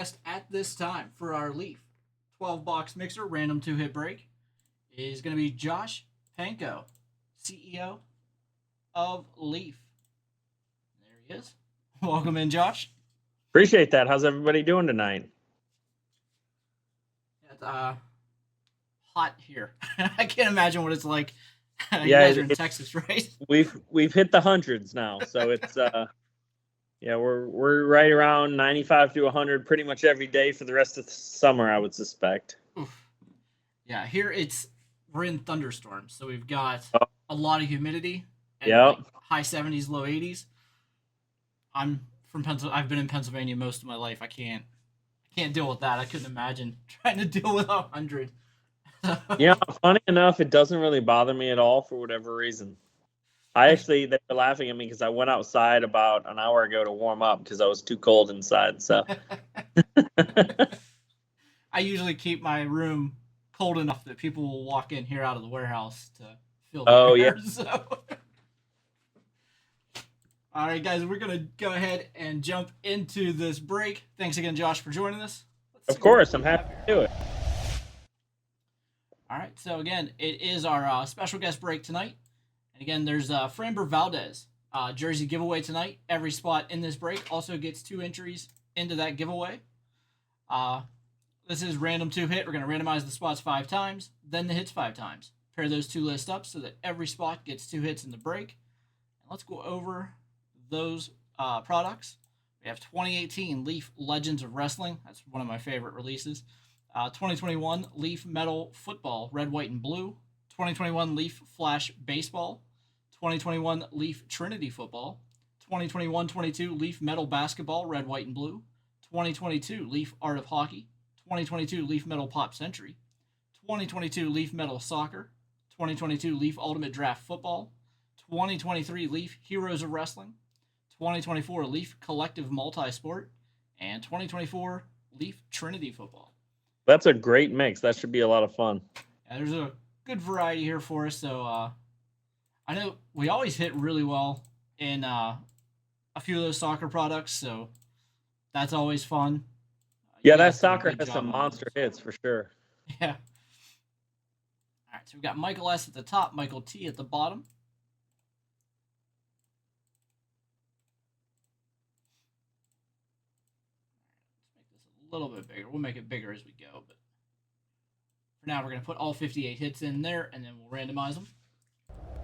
At this time for our Leaf 12 box mixer random 2 hit break is going to be Josh Pankow, CEO of Leaf. There he is. Welcome in, Josh. Appreciate that. How's everybody doing tonight? It's hot here. I can't imagine what it's like. You Yeah, guys are in Texas, right? we've hit the hundreds now, so it's yeah, we're right around 95 to 100 pretty much every day for the rest of the summer, I would suspect. Oof. Yeah, here we're in thunderstorms, so we've got Oh, a lot of humidity and yeah. like high 70s, low 80s. I'm from Pennsylvania. I've been in Pennsylvania most of my life. I can't deal with that. I couldn't imagine trying to deal with 100. Funny enough, it doesn't really bother me at all for whatever reason. They were laughing at me because I went outside about an hour ago to warm up because I was too cold inside. So, I usually keep my room cold enough that people will walk in here out of the warehouse to feel the oh yeah, air. So, all right, guys, we're gonna go ahead and jump into this break. Thanks again, Josh, for joining us. Let's of see what course, we I'm have happy here. to do it. All right, so again, it is our special guest break tonight. And again, there's Framber Valdez jersey giveaway tonight. Every spot in this break also gets 2 entries into that giveaway. Uh, this is random 2 hit. We're going to randomize the spots 5 times, then the hits 5 times. Pair those 2 lists up so that every spot gets 2 hits in the break. And let's go over those products. We have 2018 Leaf Legends of Wrestling. That's one of my favorite releases. 2021 Leaf Metal Football, red, white, and blue. 2021 Leaf Flash Baseball. 2021 Leaf Trinity Football. 2021-22 Leaf Metal Basketball, red, white, and blue. 2022 Leaf Art of Hockey. 2022 Leaf Metal Pop Century. 2022 Leaf Metal Soccer. 2022 Leaf Ultimate Draft Football. 2023 Leaf Heroes of Wrestling. 2024 Leaf Collective Multi-Sport. And 2024 Leaf Trinity Football. That's a great mix. That should be a lot of fun. Yeah, there's a good variety here for us. So I know we always hit really well in a few of those soccer products. So that's always fun. Yeah, that soccer has some monster hits for sure. Yeah. All right, so we've got Michael S. at the top, Michael T. at the bottom. Let's make this a little bit bigger. We'll make it bigger as we go, but for now, we're going to put all 58 hits in there, and then we'll randomize them.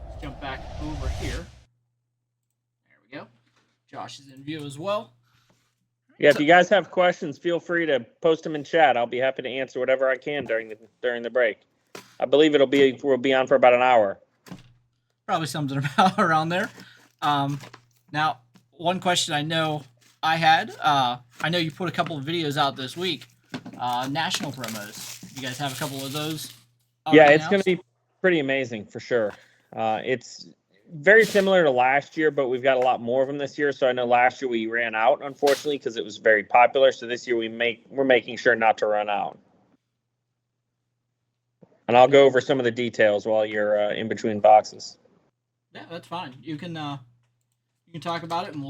Let's jump back over here. There we go. Josh is in view as well. Yeah, if you guys have questions, feel free to post them in chat. I'll be happy to answer whatever I can during the break. I believe we'll be on for about an hour. Probably something about around there. Now, one question I know I had. I know you put a couple of videos out this week. National promos. You guys have a couple of those? Yeah, it's going to be pretty amazing for sure. It's very similar to last year, but we've got a lot more of them this year. So I know last year we ran out, unfortunately, because it was very popular. So this year we're making sure not to run out. And I'll go over some of the details while you're in between boxes. Yeah, that's fine. You can talk about it, and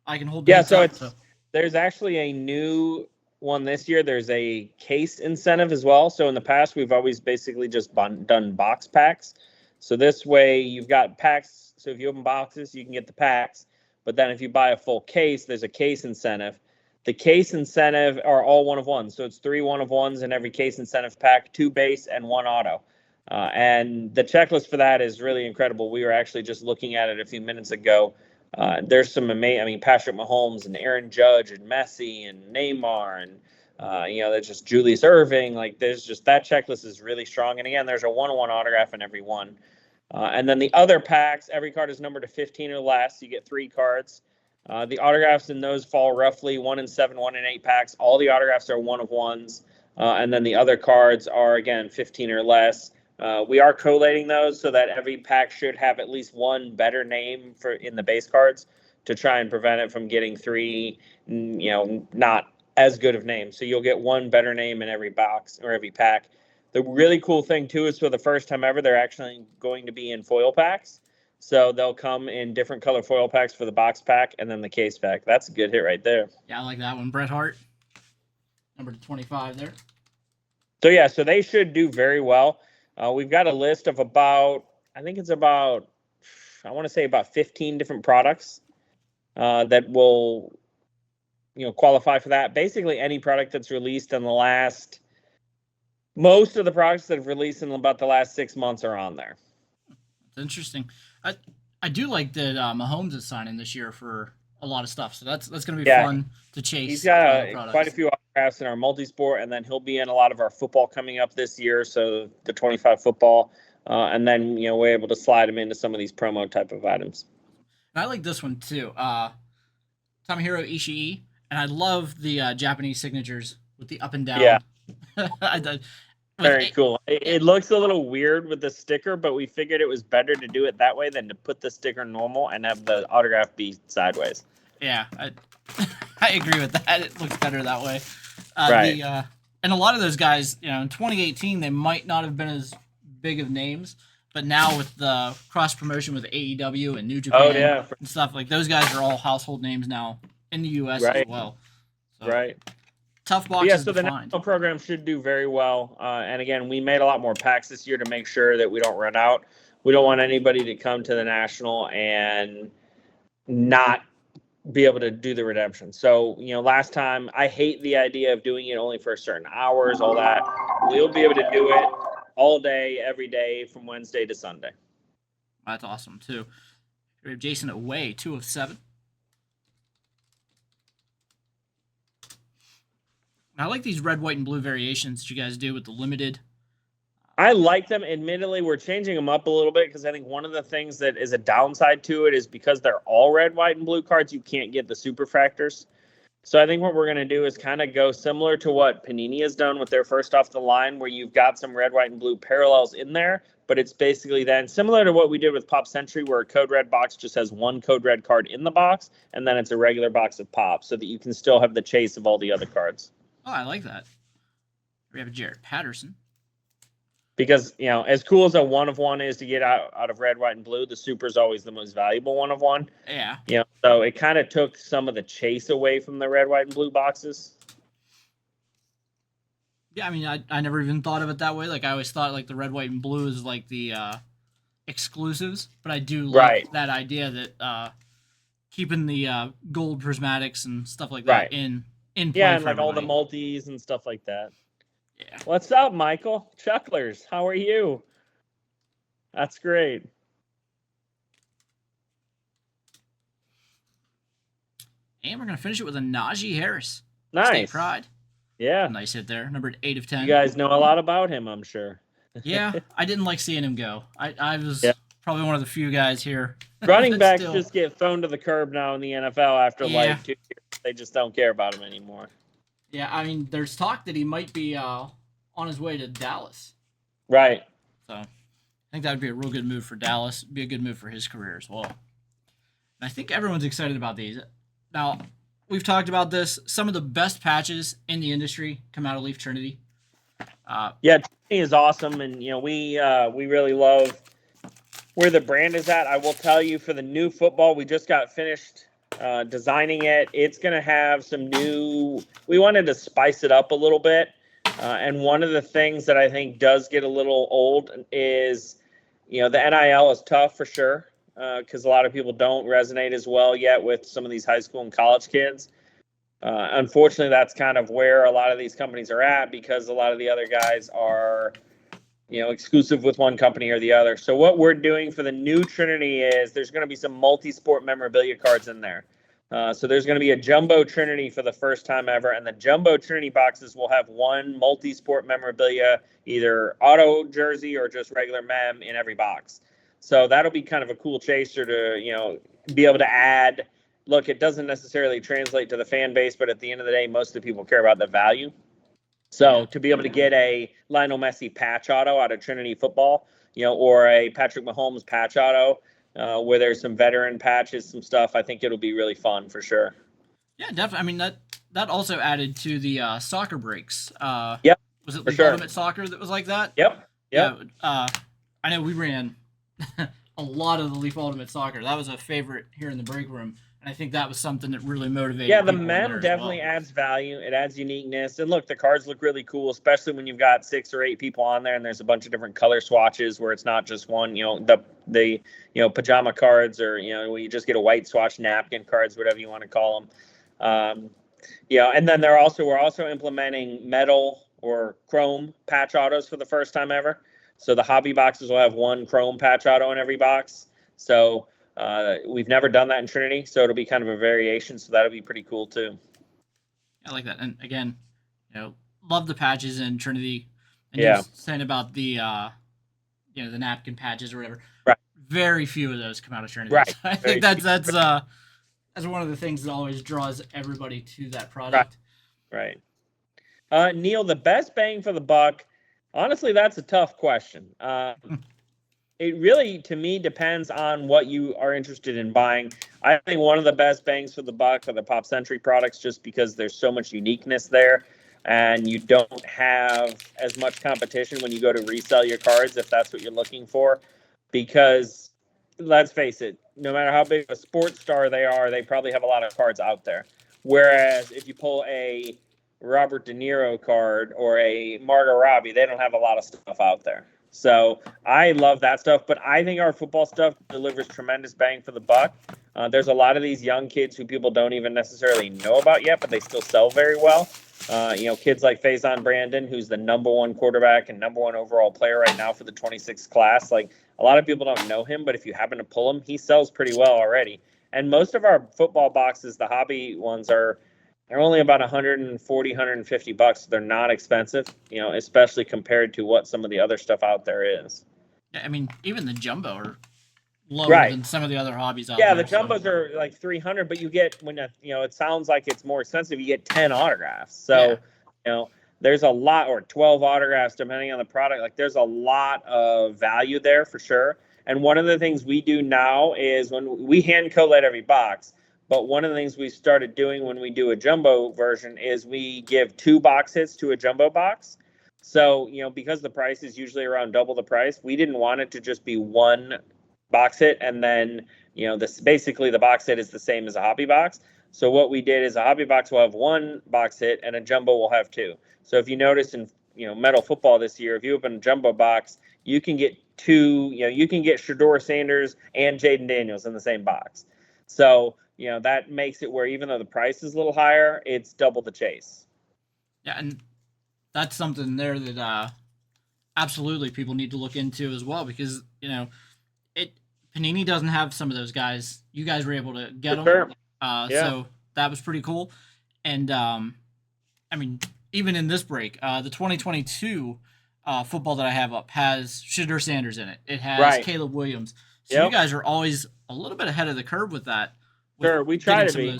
I can hold. Yeah, so there's actually a new one this year. There's a case incentive as well. So in the past, we've always basically just done box packs. So this way you've got packs. So if you open boxes, you can get the packs. But then if you buy a full case, there's a case incentive. The case incentive are all 1-of-1s. So it's 3 1-of-1s in every case incentive pack, 2 base and 1 auto. And the checklist for that is really incredible. We were actually just looking at it a few minutes ago. There's some amazing, Patrick Mahomes and Aaron Judge and Messi and Neymar and, there's just Julius Irving. Like there's just that checklist is really strong. And again, there's a 1-on-1 autograph in every one. And then the other packs, every card is numbered to 15 or less. You get 3 cards. The autographs in those fall roughly 1 in 7, 1 in 8 packs. All the autographs are 1-of-1s. And then the other cards are, again, 15 or less. We are collating those so that every pack should have at least one better name in the base cards to try and prevent it from getting 3, not as good of names. So you'll get one better name in every box or every pack. The really cool thing, too, is for the first time ever, they're actually going to be in foil packs. So they'll come in different color foil packs for the box pack and then the case pack. That's a good hit right there. Yeah, I like that one. Bret Hart. Number 25 there. So yeah, so they should do very well. We've got a list of about, I think it's about, I want to say about 15 different products that will, qualify for that. Basically, any product that's released in the last, most of the products that have released in about the last 6 months are on there. It's interesting. I do like that Mahomes is signing this year for a lot of stuff, so that's going to be fun to chase. He's got quite a few autographs in our multi-sport, and then he'll be in a lot of our football coming up this year, so the 25 football, and then we're able to slide him into some of these promo type of items. And I like this one too, Tomohiro Ishii, and I love the Japanese signatures with the up and down. Yeah. Very cool. It looks a little weird with the sticker, but we figured it was better to do it that way than to put the sticker normal and have the autograph be sideways. Yeah, I agree with that. It looks better that way. Right. And a lot of those guys, in 2018, they might not have been as big of names, but now with the cross promotion with AEW and New Japan and stuff, like those guys are all household names now in the U.S. as well. So, right. Tough boxes so to the find. national program should do very well. And again, we made a lot more packs this year to make sure that we don't run out. We don't want anybody to come to the national and not be able to do the redemption. So, last time, I hate the idea of doing it only for certain hours, all that. We'll be able to do it all day, every day, from Wednesday to Sunday. That's awesome, too. We have Jason Away, 2 of 7. I like these red, white, and blue variations that you guys do with the limited. I like them. Admittedly, we're changing them up a little bit because I think one of the things that is a downside to it is because they're all red, white, and blue cards, you can't get the superfractors. So I think what we're going to do is kind of go similar to what Panini has done with their first off the line, where you've got some red, white, and blue parallels in there, but it's basically then similar to what we did with Pop Century, where a Code Red box just has one Code Red card in the box, and then it's a regular box of Pop, so that you can still have the chase of all the other cards. Oh, I like that. We have a Jared Patterson. Because, as cool as a 1-of-1 is to get out of red, white, and blue, the super is always the most valuable 1-of-1. Yeah. So it kind of took some of the chase away from the red, white, and blue boxes. Yeah, I mean, I never even thought of it that way. Like, I always thought, like, the red, white, and blue is, like, the exclusives. But I do like that idea that keeping the gold prismatics and stuff like that in play for and, like, everybody. all the multis and stuff like that. Yeah. What's up, Michael? Chucklers, how are you? That's great. And we're going to finish it with a Najee Harris. Nice. State Pride. Yeah. Nice hit there. Numbered 8 of 10. You guys know a lot about him, I'm sure. Yeah, I didn't like seeing him go. I was probably one of the few guys here. Running backs just get thrown to the curb now in the NFL after like 2 years. They just don't care about him anymore. Yeah, I mean, there's talk that he might be on his way to Dallas. Right. So I think that would be a real good move for Dallas. It'd be a good move for his career as well. And I think everyone's excited about these. Now, we've talked about this. Some of the best patches in the industry come out of Leaf Trinity. Trinity is awesome, and we really love where the brand is at. I will tell you, for the new football, we just got finished designing it. It's going to have some new. We wanted to spice it up a little bit, and one of the things that I think does get a little old is, the NIL is tough for sure, because a lot of people don't resonate as well yet with some of these high school and college kids. Unfortunately, that's kind of where a lot of these companies are at, because a lot of the other guys are, exclusive with one company or the other. So what we're doing for the new Trinity is there's going to be some multi-sport memorabilia cards in there. So there's going to be a Jumbo Trinity for the first time ever, and the Jumbo Trinity boxes will have one multi-sport memorabilia, either auto jersey or just regular mem in every box. So that'll be kind of a cool chaser to, be able to add. Look, it doesn't necessarily translate to the fan base, but at the end of the day, most of the people care about the value. So to be able to get a Lionel Messi patch auto out of Trinity football, or a Patrick Mahomes patch auto, where there's some veteran patches, some stuff, I think it'll be really fun for sure. Yeah, definitely. I mean, that also added to the soccer breaks. Yep. Was it League Ultimate Soccer that was like that? Yep. Yeah. I know we ran a lot of the Leaf Ultimate Soccer. That was a favorite here in the break room. And I think that was something that really motivated Yeah, the people in there mem as definitely well. adds value. It adds uniqueness. And look, the cards look really cool, especially when you've got 6 or 8 people on there and there's a bunch of different color swatches where it's not just one, the pajama cards, or, where you just get a white swatch, napkin cards, whatever you want to call them. And then we're also implementing metal or chrome patch autos for the first time ever. So the hobby boxes will have one chrome patch auto in every box. So we've never done that in Trinity, so it'll be kind of a variation. So that'll be pretty cool too. I like that. And again, love the patches in Trinity. And you were Yeah. saying about the the napkin patches or whatever. Right. Very few of those come out of Trinity. Right. So I think that's one of the things that always draws everybody to that product. Right. Neil, the best bang for the buck. Honestly, that's a tough question. It really, to me, depends on what you are interested in buying. I think one of the best bangs for the buck are the Pop Century products, just because there's so much uniqueness there, and you don't have as much competition when you go to resell your cards, if that's what you're looking for. Because let's face it, no matter how big of a sports star they are, they probably have a lot of cards out there. Whereas if you pull a Robert De Niro card or a Margot Robbie, they don't have a lot of stuff out there. So I love that stuff, but I think our football stuff delivers tremendous bang for the buck. There's a lot of these young kids who people don't even necessarily know about yet, but they still sell very well. Kids like Faison Brandon, who's the #1 quarterback and #1 overall player right now for the 26th class. Like, a lot of people don't know him, but if you happen to pull him, he sells pretty well already. And most of our football boxes, the hobby ones, they're only about $140, $150. So they're not expensive, especially compared to what some of the other stuff out there is. Yeah, I mean, even the jumbo are lower Right. than some of the other hobbies out Yeah, there. the jumbos are like 300, but you get, when it sounds like it's more expensive, you get 10 autographs. So, there's a lot, or 12 autographs depending on the product. Like, there's a lot of value there for sure. And one of the things we do now is, when we hand collate every box, but one of the things we started doing when we do a jumbo version is we give 2 box hits to a jumbo box. So, because the price is usually around double the price, we didn't want it to just be one box hit and then, this basically the box hit is the same as a hobby box. So what we did is, a hobby box will have 1 box hit and a jumbo will have 2. So if you notice in Metal Football this year, if you open a jumbo box, you can get 2. You can get Shedeur Sanders and Jaden Daniels in the same box. So that makes it where, even though the price is a little higher, it's double the chase. Yeah, and that's something there that absolutely people need to look into as well, because Panini doesn't have some of those guys. You guys were able to get them, Sure. so that was pretty cool. And I mean, even in this break, the 2022 football that I have up has Shedeur Sanders in it. It has Caleb Williams. So you guys are always a little bit ahead of the curve with that. Sure, we try to be.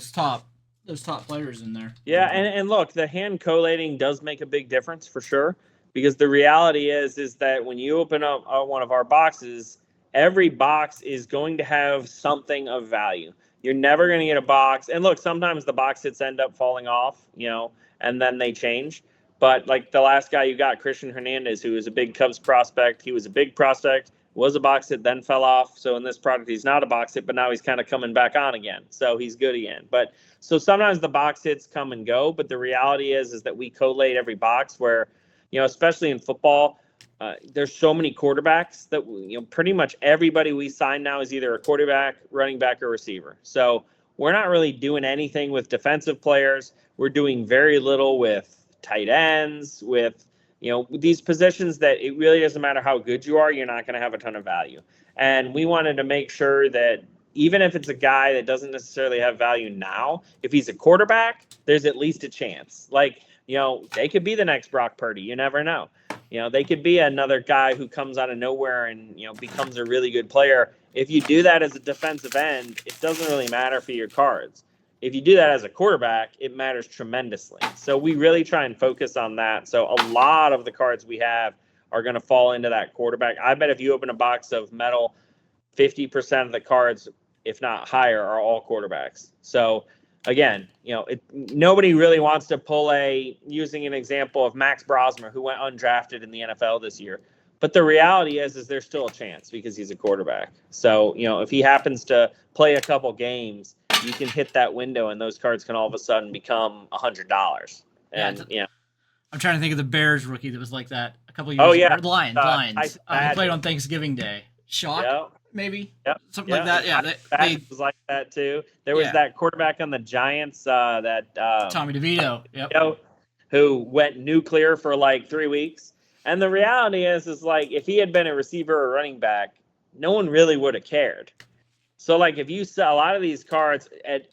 Those top players in there. Yeah, and look, the hand collating does make a big difference for sure, because the reality is that when you open up one of our boxes, every box is going to have something of value. You're never going to get a box. And look, sometimes the box hits end up falling off, and then they change. But like the last guy you got, Christian Hernandez, who is a big Cubs prospect, he was a big prospect, was a box hit, then fell off. So in this product, he's not a box hit, but now he's kind of coming back on again. So he's good again. But so sometimes the box hits come and go, but the reality is that we collate every box where, especially in football, there's so many quarterbacks that, pretty much everybody we sign now is either a quarterback, running back, or receiver. So we're not really doing anything with defensive players. We're doing very little with tight ends, with, these positions that it really doesn't matter how good you are, you're not going to have a ton of value. And we wanted to make sure that even if it's a guy that doesn't necessarily have value now, if he's a quarterback, there's at least a chance. Like, they could be the next Brock Purdy. You never know. They could be another guy who comes out of nowhere and, becomes a really good player. If you do that as a defensive end, it doesn't really matter for your cards. If you do that as a quarterback, it matters tremendously. So we really try and focus on that. So a lot of the cards we have are going to fall into that quarterback. I bet if you open a box of metal, 50% of the cards, if not higher, are all quarterbacks. So again, nobody really wants to pull using an example of Max Brosmer, who went undrafted in the NFL this year. But the reality is there's still a chance because he's a quarterback. So, if he happens to play a couple games, you can hit that window and those cards can all of a sudden become $100. And I'm trying to think of the Bears rookie that was like that a couple of oh years ago. yeah, Or Lions. Tyson He played Badger. on Thanksgiving Day. Shock, Yep. maybe? Yep. Something like that. Yeah, Badger was like that too. There was that quarterback on the Giants, Tommy DeVito. Yep. Who went nuclear for like 3 weeks. And the reality is like if he had been a receiver or running back, no one really would have cared. So like if you sell a lot of these cards,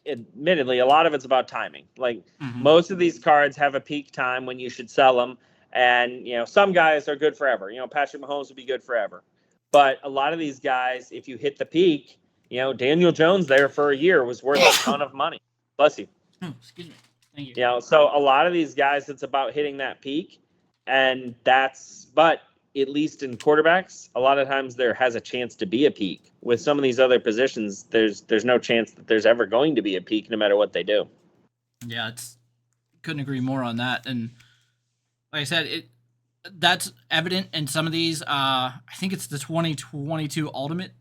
admittedly, a lot of it's about timing. Like most of these cards have a peak time when you should sell them. And, some guys are good forever. Patrick Mahomes would be good forever. But a lot of these guys, if you hit the peak, Daniel Jones there for a year was worth a ton of money. Bless you. Oh, excuse me. Thank you. So a lot of these guys, it's about hitting that peak. And but at least in quarterbacks, a lot of times there has a chance to be a peak. With some of these other positions, there's no chance that there's ever going to be a peak no matter what they do. Yeah, couldn't agree more on that. And like I said, that's evident in some of these. I think it's the 2022 Ultimate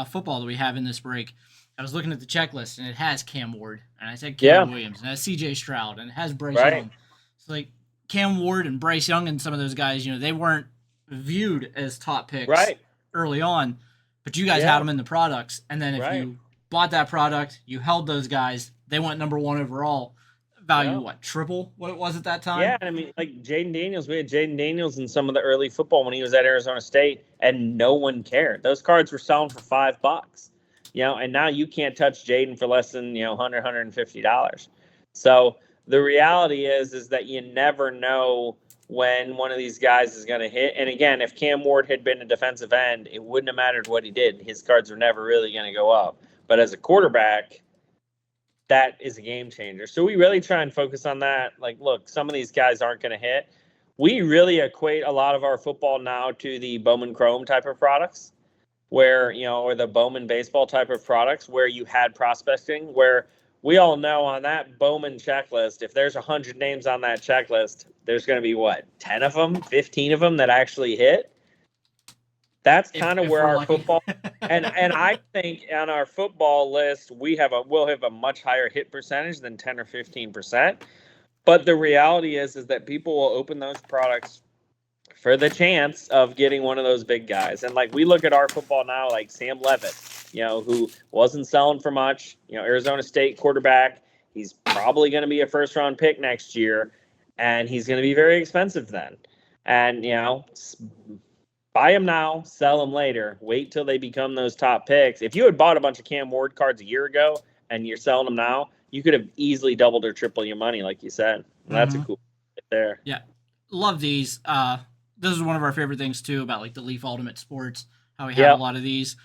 Football that we have in this break. I was looking at the checklist, and it has Cam Ward, and I said Cam Williams, and it has C.J. Stroud, and it has Bryce Young. So, like, Cam Ward and Bryce Young and some of those guys, they weren't viewed as top picks early on, but you guys had them in the products, and then if you bought that product, you held those guys, they went number one overall. Value, triple what it was at that time? Yeah, I mean, like Jaden Daniels, we had Jaden Daniels in some of the early football when he was at Arizona State, and no one cared. Those cards were selling for $5, and now you can't touch Jaden for less than, $100, $150. So the reality is that you never know when one of these guys is going to hit. And again, if Cam Ward had been a defensive end, it wouldn't have mattered what he did. His cards were never really going to go up. But as a quarterback, that is a game changer. So we really try and focus on that. Like, look, some of these guys aren't going to hit. We really equate a lot of our football now to the Bowman Chrome type of products where, or the Bowman baseball type of products where you had prospecting, where we all know on that Bowman checklist, if there's 100 names on that checklist, there's going to be 10 of them, 15 of them that actually hit. That's kind of where our lucky. Football and I think on our football list we'll have a much higher hit percentage than 10 or 15%. But the reality is that people will open those products for the chance of getting one of those big guys. And like we look at our football now, like Sam Levitt, who wasn't selling for much, Arizona State quarterback. He's probably going to be a first round pick next year, and he's going to be very expensive then. And buy them now, sell them later. Wait till they become those top picks. If you had bought a bunch of Cam Ward cards a year ago and you're selling them now, you could have easily doubled or tripled your money, like you said. And that's a cool right there. Yeah, love these. This is one of our favorite things too about like the Leaf Ultimate Sports. How we have a lot of these.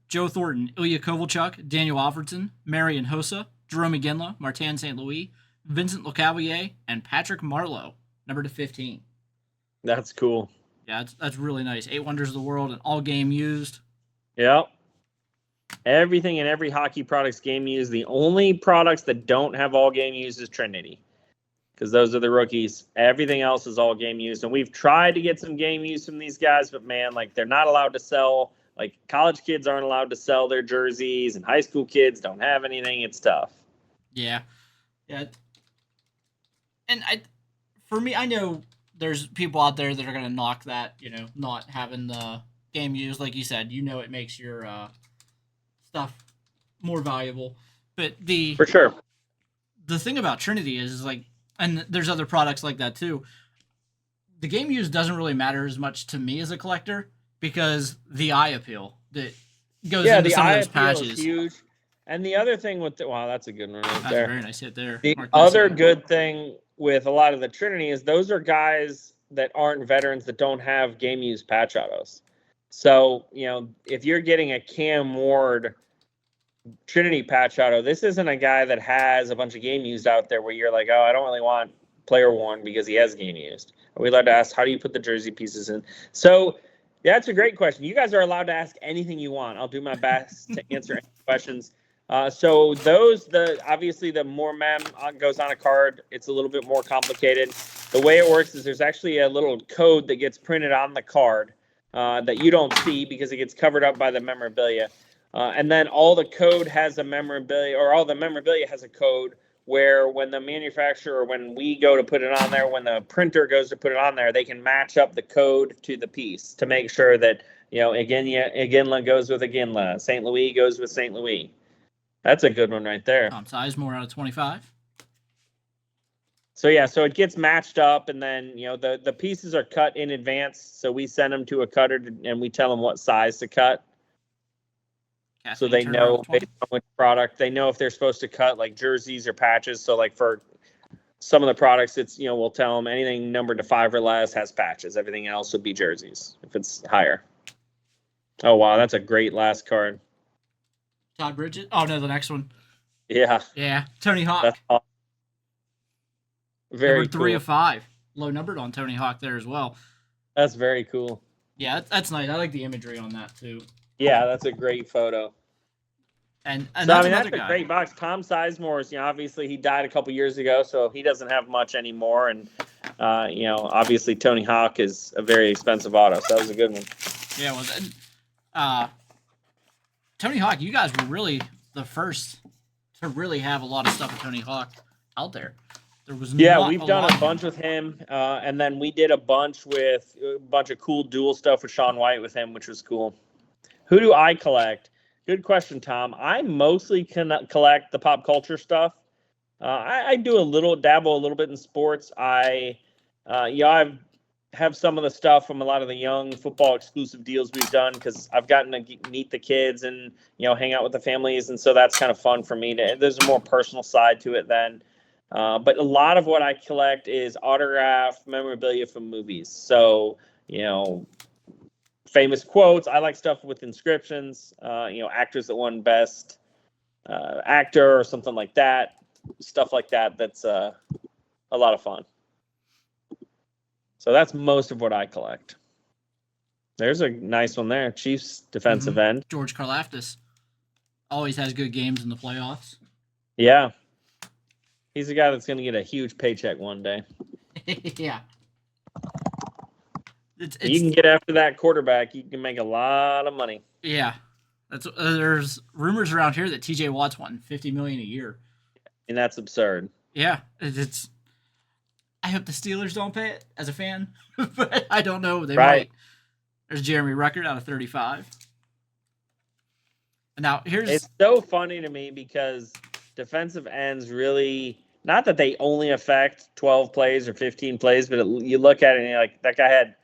Joe Thornton, Ilya Kovalchuk, Daniel Alfredson, Marion Hossa, Jerome Iginla, Martin St. Louis, Vincent Lecavalier, and Patrick Marlowe, number 15. That's cool. Yeah, that's really nice. 8 Wonders of the World and all game used. Yep. Everything in every hockey product's game used. The only products that don't have all game used is Trinity, because those are the rookies. Everything else is all game used. And we've tried to get some game use from these guys, but man, like they're not allowed to sell. Like college kids aren't allowed to sell their jerseys, and high school kids don't have anything. It's tough. Yeah. And for me, I know there's people out there that are going to knock that, not having the game used. Like you said, it makes your stuff more valuable. But for sure, the thing about Trinity is like, and there's other products like that too, the game used doesn't really matter as much to me as a collector because the eye appeal that goes into some of those patches is huge. And the other thing with wow, that's a good one right there. A very nice hit there. The other good thing with a lot of the Trinity is those are guys that aren't veterans that don't have game use patch autos. So, if you're getting a Cam Ward Trinity patch auto, this isn't a guy that has a bunch of game used out there where you're like, oh, I don't really want player worn because he has game used. We love to ask, how do you put the jersey pieces in? So that's a great question. You guys are allowed to ask anything you want. I'll do my best to answer any questions. So obviously the more mem goes on a card, it's a little bit more complicated. The way it works is there's actually a little code that gets printed on the card that you don't see because it gets covered up by the memorabilia. And then all the code has a memorabilia, or all the memorabilia has a code where when the manufacturer, when we go to put it on there, when the printer goes to put it on there, they can match up the code to the piece to make sure that, Iginla goes with Iginla, St. Louis goes with St. Louis. That's a good one right there. Tom Sizemore out of 25. So yeah, so it gets matched up, and then the pieces are cut in advance. So we send them to a cutter, and we tell them what size to cut. So they know based on which product, they know if they're supposed to cut like jerseys or patches. So like for some of the products, it's, we'll tell them anything numbered to 5 or less has patches. Everything else would be jerseys if it's higher. Oh, wow. That's a great last card. Todd Bridges. Oh, no, the next one. Yeah. Yeah. Tony Hawk. That's awesome. Very numbered 3 cool. of 5. Low numbered on Tony Hawk there as well. That's very cool. Yeah, that's nice. I like the imagery on that too. Yeah, that's a great photo. And so, that's a great box. Tom Sizemore's, obviously he died a couple years ago, so he doesn't have much anymore. And, obviously Tony Hawk is a very expensive auto, so that was a good one. Yeah, well, then, Tony Hawk, you guys were really the first to really have a lot of stuff with Tony Hawk out there. There was we've done a bunch with him, and then we did a bunch of cool dual stuff with Shaun White with him, which was cool. Who do I collect? Good question, Tom. I mostly collect the pop culture stuff. I do dabble a little bit in sports. I have some of the stuff from a lot of the young football exclusive deals we've done because I've gotten to meet the kids and hang out with the families, and so that's kind of fun for me. There's a more personal side to it then. But a lot of what I collect is autograph memorabilia from movies. So famous quotes. I like stuff with inscriptions, actors that won best actor or something like that. Stuff like that. That's a lot of fun. So that's most of what I collect. There's a nice one there. Chiefs defensive end. George Karlaftis always has good games in the playoffs. Yeah. He's a guy that's going to get a huge paycheck one day. Yeah. You can get after that quarterback. You can make a lot of money. Yeah, there's rumors around here that T.J. Watt's won $50 million a year, and that's absurd. Yeah, it's. I hope the Steelers don't pay it as a fan, but I don't know. They might. There's Jeremy Ruckert out of 35. And now it's so funny to me because defensive ends really. Not that they only affect 12 plays or 15 plays, but you look at it and you're like, that guy had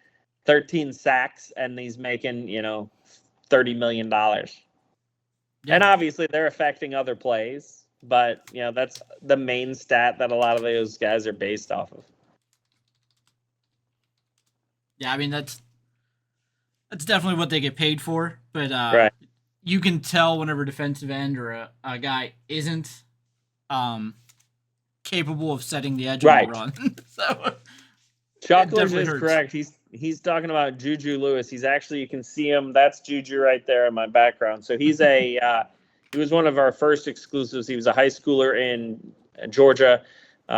13 sacks and he's making, $30 million. Yeah. And obviously they're affecting other plays, but that's the main stat that a lot of those guys are based off of. Yeah, I mean that's definitely what they get paid for, but right. You can tell whenever defensive end or a guy isn't capable of setting the edge on the run. So Chuckles is correct. He's talking about Juju Lewis. He's actually, you can see him. That's Juju right there in my background. So he's he was one of our first exclusives. He was a high schooler in Georgia.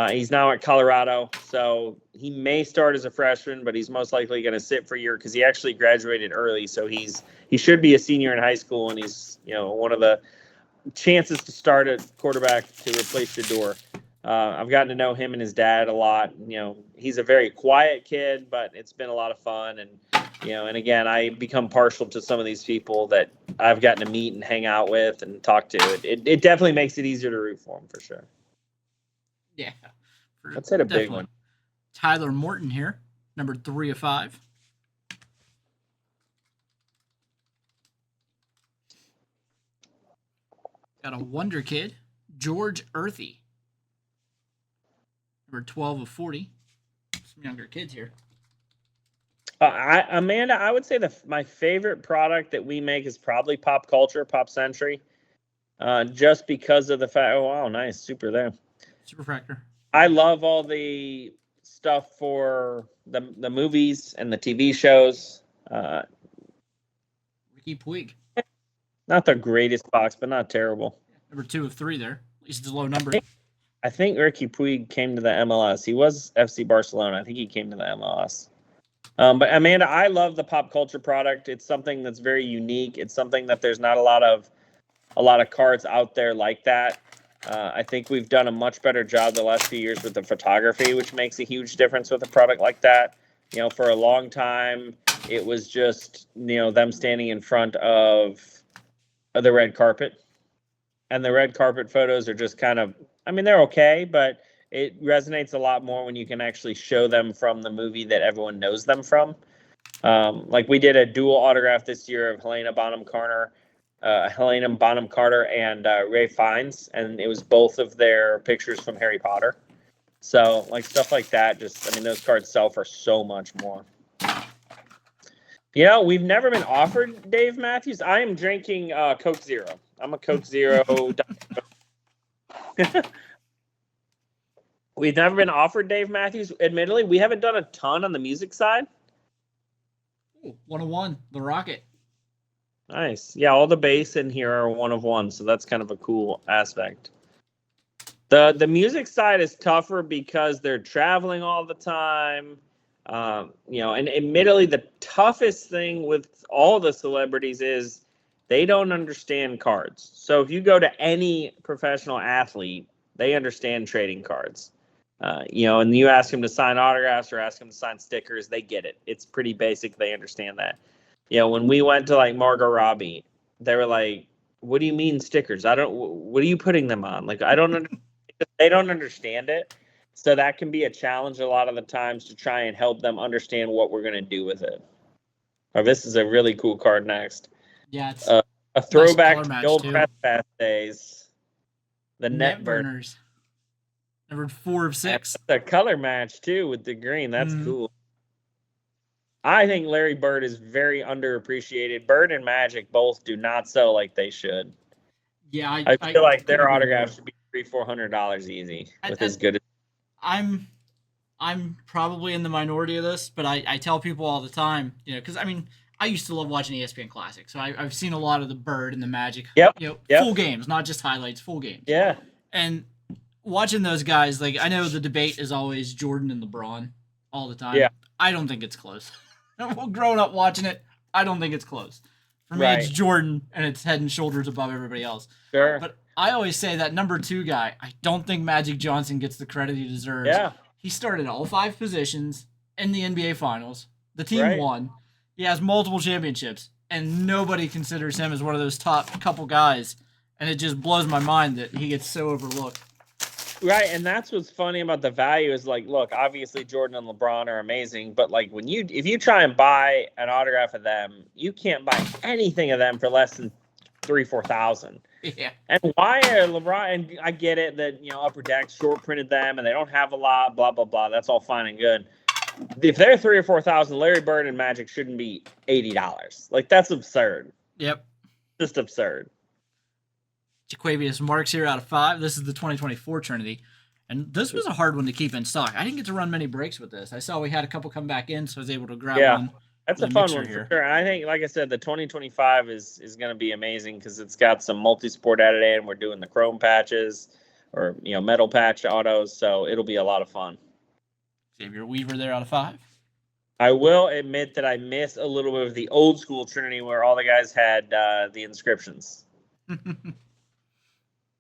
He's now at Colorado. So he may start as a freshman, but he's most likely going to sit for a year because he actually graduated early. So he should be a senior in high school, and he's one of the chances to start at quarterback to replace Shador. I've gotten to know him and his dad a lot. He's a very quiet kid, but it's been a lot of fun. And, and again, I become partial to some of these people that I've gotten to meet and hang out with and talk to. It definitely makes it easier to root for him, for sure. Yeah. Let's hit a big one. Tyler Morton here, number 3 of 5. Got a wonder kid, George Earthy. Number 12 of 40. Some younger kids here. Amanda, I would say my favorite product that we make is probably Pop Culture, Pop Century. Just because of the fact, oh, wow, nice. Super there. Super Fractor. I love all the stuff for the movies and the TV shows. Ricky Puig. Not the greatest box, but not terrible. Number 2 of 3 there. At least it's a low number. I think Ricky Puig came to the MLS. He was FC Barcelona. I think he came to the MLS. But Amanda, I love the pop culture product. It's something that's very unique. It's something that there's not a lot of a lot of cards out there like that. I think we've done a much better job the last few years with the photography, which makes a huge difference with a product like that. For a long time, it was just, them standing in front of the red carpet. And the red carpet photos are just kind of, they're okay, but it resonates a lot more when you can actually show them from the movie that everyone knows them from. Like we did a dual autograph this year of Helena Bonham Carter, and Ray Fiennes, and it was both of their pictures from Harry Potter. So like stuff like that, those cards sell for so much more. We've never been offered Dave Matthews. I am drinking Coke Zero. I'm a Coke Zero. We've never been offered Dave Matthews. Admittedly, we haven't done a ton on the music side. Ooh, 101, the Rocket. Nice. Yeah, all the bass in here are 1 of 1, so that's kind of a cool aspect. The music side is tougher because they're traveling all the time. And admittedly, the toughest thing with all the celebrities is they don't understand cards. So if you go to any professional athlete, they understand trading cards. And you ask them to sign autographs or ask them to sign stickers, they get it. It's pretty basic. They understand that. When we went to like Margot Robbie, they were like, "What do you mean stickers? What are you putting them on? Like, I don't understand." They don't understand it. So that can be a challenge a lot of the times to try and help them understand what we're going to do with it. Or this is a really cool card next. Yeah, it's a throwback nice to the old press pass days. The net burners. Number 4 of 6. The color match too with the green. That's cool. I think Larry Bird is very underappreciated. Bird and Magic both do not sell like they should. Yeah, I feel like their autograph should be $300-400 easy with as good as. I'm probably in the minority of this, but I tell people all the time, because I used to love watching ESPN Classic, so I've seen a lot of the Bird and the Magic, full games, not just highlights, full games. Yeah. And watching those guys, like I know the debate is always Jordan and LeBron all the time. Yeah. I don't think it's close. Growing up watching it, I don't think it's close. For me, it's Jordan, and it's head and shoulders above everybody else. Sure. But I always say that number 2 guy, I don't think Magic Johnson gets the credit he deserves. Yeah. He started all 5 positions in the NBA Finals. The team won. He has multiple championships, and nobody considers him as one of those top couple guys. And it just blows my mind that he gets so overlooked. Right, and that's what's funny about the value is like, look, obviously Jordan and LeBron are amazing, but like if you try and buy an autograph of them, you can't buy anything of them for less than $3,000-4,000. Yeah. And why are LeBron? And I get it that Upper Deck short printed them and they don't have a lot, blah blah blah. That's all fine and good. If they're $3,000-4,000, Larry Bird and Magic shouldn't be $80. Like that's absurd. Yep. Just absurd. Jaquavius Marks here out of 5. This is the 2024 Trinity. And this was a hard one to keep in stock. I didn't get to run many breaks with this. I saw we had a couple come back in, so I was able to grab one. That's a fun one for sure. And I think, like I said, the 2025 is going to be amazing because it's got some multi-sport added in. We're doing the chrome patches or, metal patch autos. So it'll be a lot of fun. Xavier Weaver there out of 5. I will admit that I missed a little bit of the old school Trinity where all the guys had the inscriptions.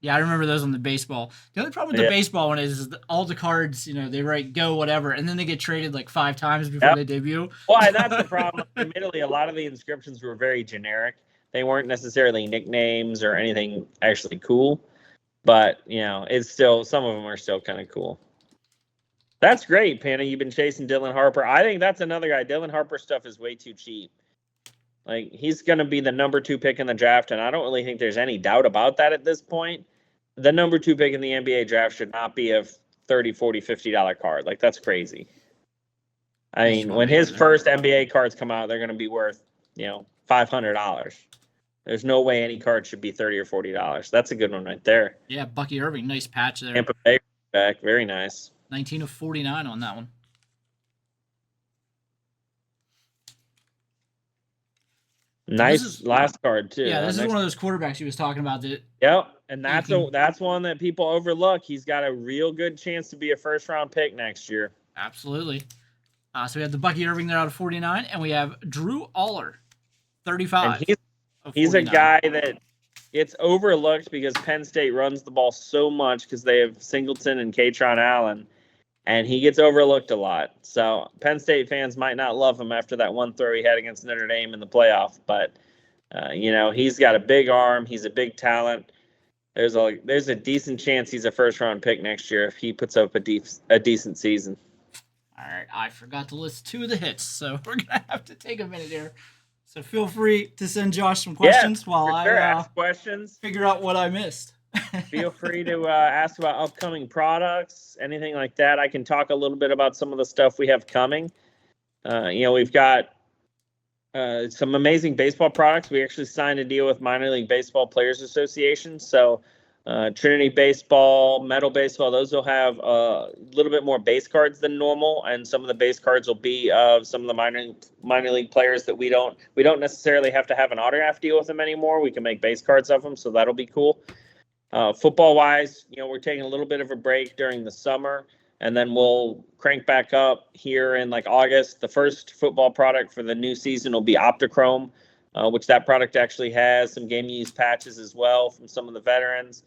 Yeah, I remember those on the baseball. The only problem with the baseball one is all the cards, they write go whatever, and then they get traded like 5 times before they debut. Well, that's the problem. Admittedly, a lot of the inscriptions were very generic. They weren't necessarily nicknames or anything actually cool, but it's still, some of them are still kind of cool. That's great, Panna. You've been chasing Dylan Harper. I think that's another guy. Dylan Harper stuff is way too cheap. Like, he's going to be the number 2 pick in the draft, and I don't really think there's any doubt about that at this point. The number 2 pick in the NBA draft should not be a $30, $40, $50 card. Like, that's crazy. I mean, when his first NBA cards come out, they're going to be worth, $500. There's no way any card should be $30 or $40. That's a good one right there. Yeah, Bucky Irving, nice patch there. Tampa Bay back, very nice. 19 of 49 on that one. Nice last card too. Yeah, this is one of those quarterbacks he was talking about. Yep, and that's one that people overlook. He's got a real good chance to be a first-round pick next year. Absolutely. So we have the Bucky Irving there out of 49, and we have Drew Aller, 35. And he's a guy that it's overlooked because Penn State runs the ball so much because they have Singleton and Katron Allen, and he gets overlooked a lot. So Penn State fans might not love him after that one throw he had against Notre Dame in the playoff, but he's got a big arm. He's a big talent. There's a decent chance he's a first round pick next year if he puts up a decent season. All right, I forgot to list 2 of the hits, so we're gonna have to take a minute here. So feel free to send Josh some questions while Sure. I Ask questions. figure out what I missed. Feel free to ask about upcoming products, anything like that. I can talk a little bit about some of the stuff we have coming. We've got some amazing baseball products. We actually signed a deal with Minor League Baseball Players Association. So Trinity Baseball, Metal Baseball, those will have a little bit more base cards than normal, and some of the base cards will be of some of the minor league players that we don't necessarily have to have an autograph deal with them anymore. We can make base cards of them, so that'll be cool. Football wise, we're taking a little bit of a break during the summer, and then we'll crank back up here in like August. The first football product for the new season will be Optichrome, which that product actually has some game use patches as well from some of the veterans.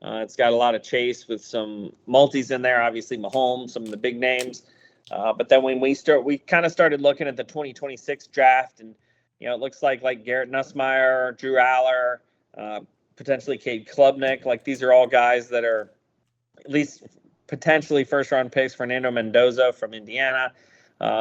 It's got a lot of chase with some multis in there, obviously Mahomes, some of the big names. But then when we kind of started looking at the 2026 draft, and it looks like Garrett Nussmeier, Drew Aller, potentially Cade Klubnik. Like these are all guys that are at least potentially first round picks. Fernando Mendoza from Indiana.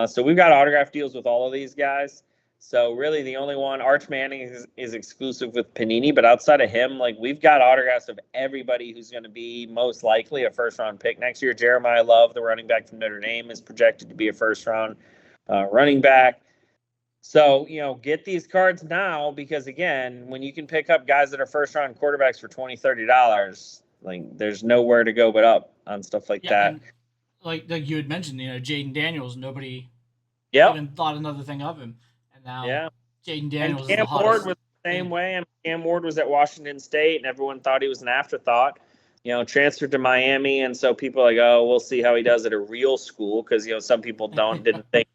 So we've got autograph deals with all of these guys. So really the only one, Arch Manning is exclusive with Panini, but outside of him, like we've got autographs of everybody who's going to be most likely a first round pick next year. Jeremiah Love, the running back from Notre Dame, is projected to be a first round running back. So, get these cards now because, again, when you can pick up guys that are first-round quarterbacks for $20, $30, like, there's nowhere to go but up on stuff like that. And like you had mentioned, Jaden Daniels, nobody Yep. even thought another thing of him. And now Jaden Daniels and Cam Ward was the same way. And Cam Ward was at Washington State, and everyone thought he was an afterthought. Transferred to Miami, and so people are like, oh, we'll see how he does at a real school because, some people didn't think.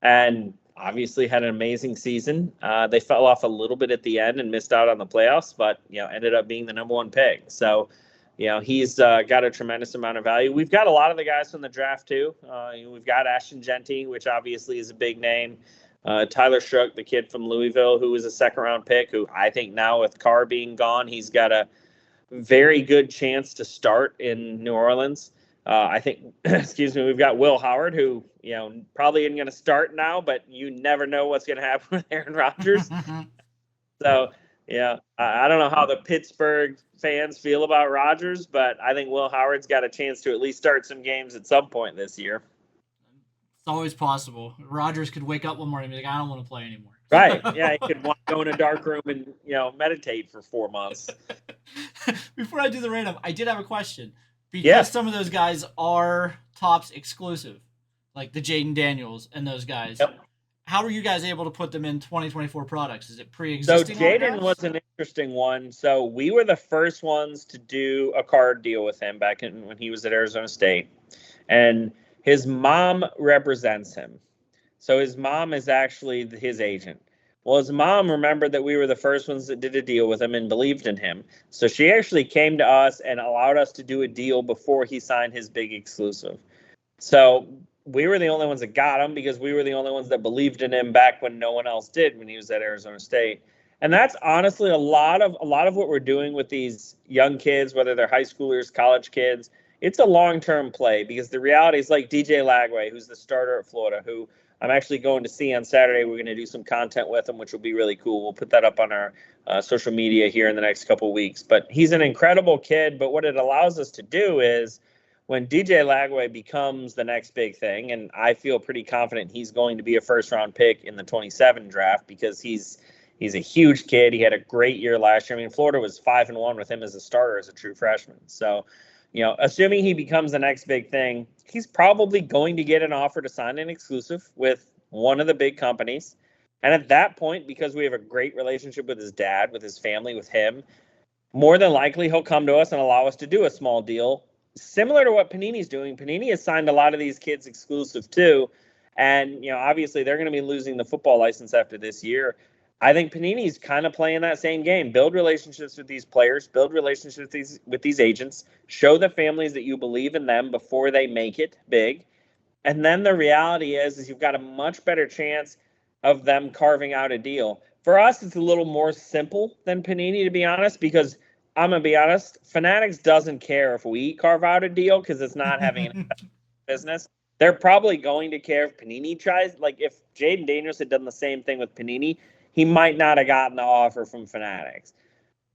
And obviously had an amazing season. They fell off a little bit at the end and missed out on the playoffs, but ended up being the number 1 pick. So, he's got a tremendous amount of value. We've got a lot of the guys from the draft too. We've got Ashton Genty, which obviously is a big name. Tyler Shook, the kid from Louisville, who was a second-round pick, who I think now with Carr being gone, he's got a very good chance to start in New Orleans. I think, we've got Will Howard, who, probably isn't going to start now, but you never know what's going to happen with Aaron Rodgers. So, I don't know how the Pittsburgh fans feel about Rodgers, but I think Will Howard's got a chance to at least start some games at some point this year. It's always possible. Rodgers could wake up one morning and be like, I don't want to play anymore. Right. Yeah, he could want to go in a dark room and, meditate for 4 months. Before I do the random, I did have a question. Because some of those guys are Topps exclusive, like the Jaden Daniels and those guys. Yep. How are you guys able to put them in 2024 products? Is it pre-existing? So Jaden was an interesting one. So we were the first ones to do a card deal with him back when he was at Arizona State. And his mom represents him. So his mom is actually his agent. Well, his mom remembered that we were the first ones that did a deal with him and believed in him. So she actually came to us and allowed us to do a deal before he signed his big exclusive. So we were the only ones that got him because we were the only ones that believed in him back when no one else did when he was at Arizona State. And that's honestly a lot of what we're doing with these young kids, whether they're high schoolers, college kids. It's a long-term play because the reality is like DJ Lagway, who's the starter at Florida, who I'm actually going to see on Saturday. We're going to do some content with him, which will be really cool. We'll put that up on our social media here in the next couple of weeks. But he's an incredible kid. But what it allows us to do is when DJ Lagway becomes the next big thing, and I feel pretty confident he's going to be a first-round pick in the 27 draft because he's a huge kid. He had a great year last year. I mean, Florida was 5-1 with him as a starter as a true freshman. So, assuming he becomes the next big thing, he's probably going to get an offer to sign an exclusive with one of the big companies. And at that point, because we have a great relationship with his dad, with his family, with him, more than likely he'll come to us and allow us to do a small deal, similar to what Panini's doing. Panini has signed a lot of these kids exclusive too. And, obviously they're going to be losing the football license after this year. I think Panini's kind of playing that same game. Build relationships with these players, build relationships with these agents, show the families that you believe in them before they make it big. And then the reality is you've got a much better chance of them carving out a deal. For us, it's a little more simple than Panini, to be honest, because I'm going to be honest, Fanatics doesn't care if we carve out a deal because it's not having an business. They're probably going to care if Panini tries. Like if Jaden Daniels had done the same thing with Panini, he might not have gotten the offer from Fanatics.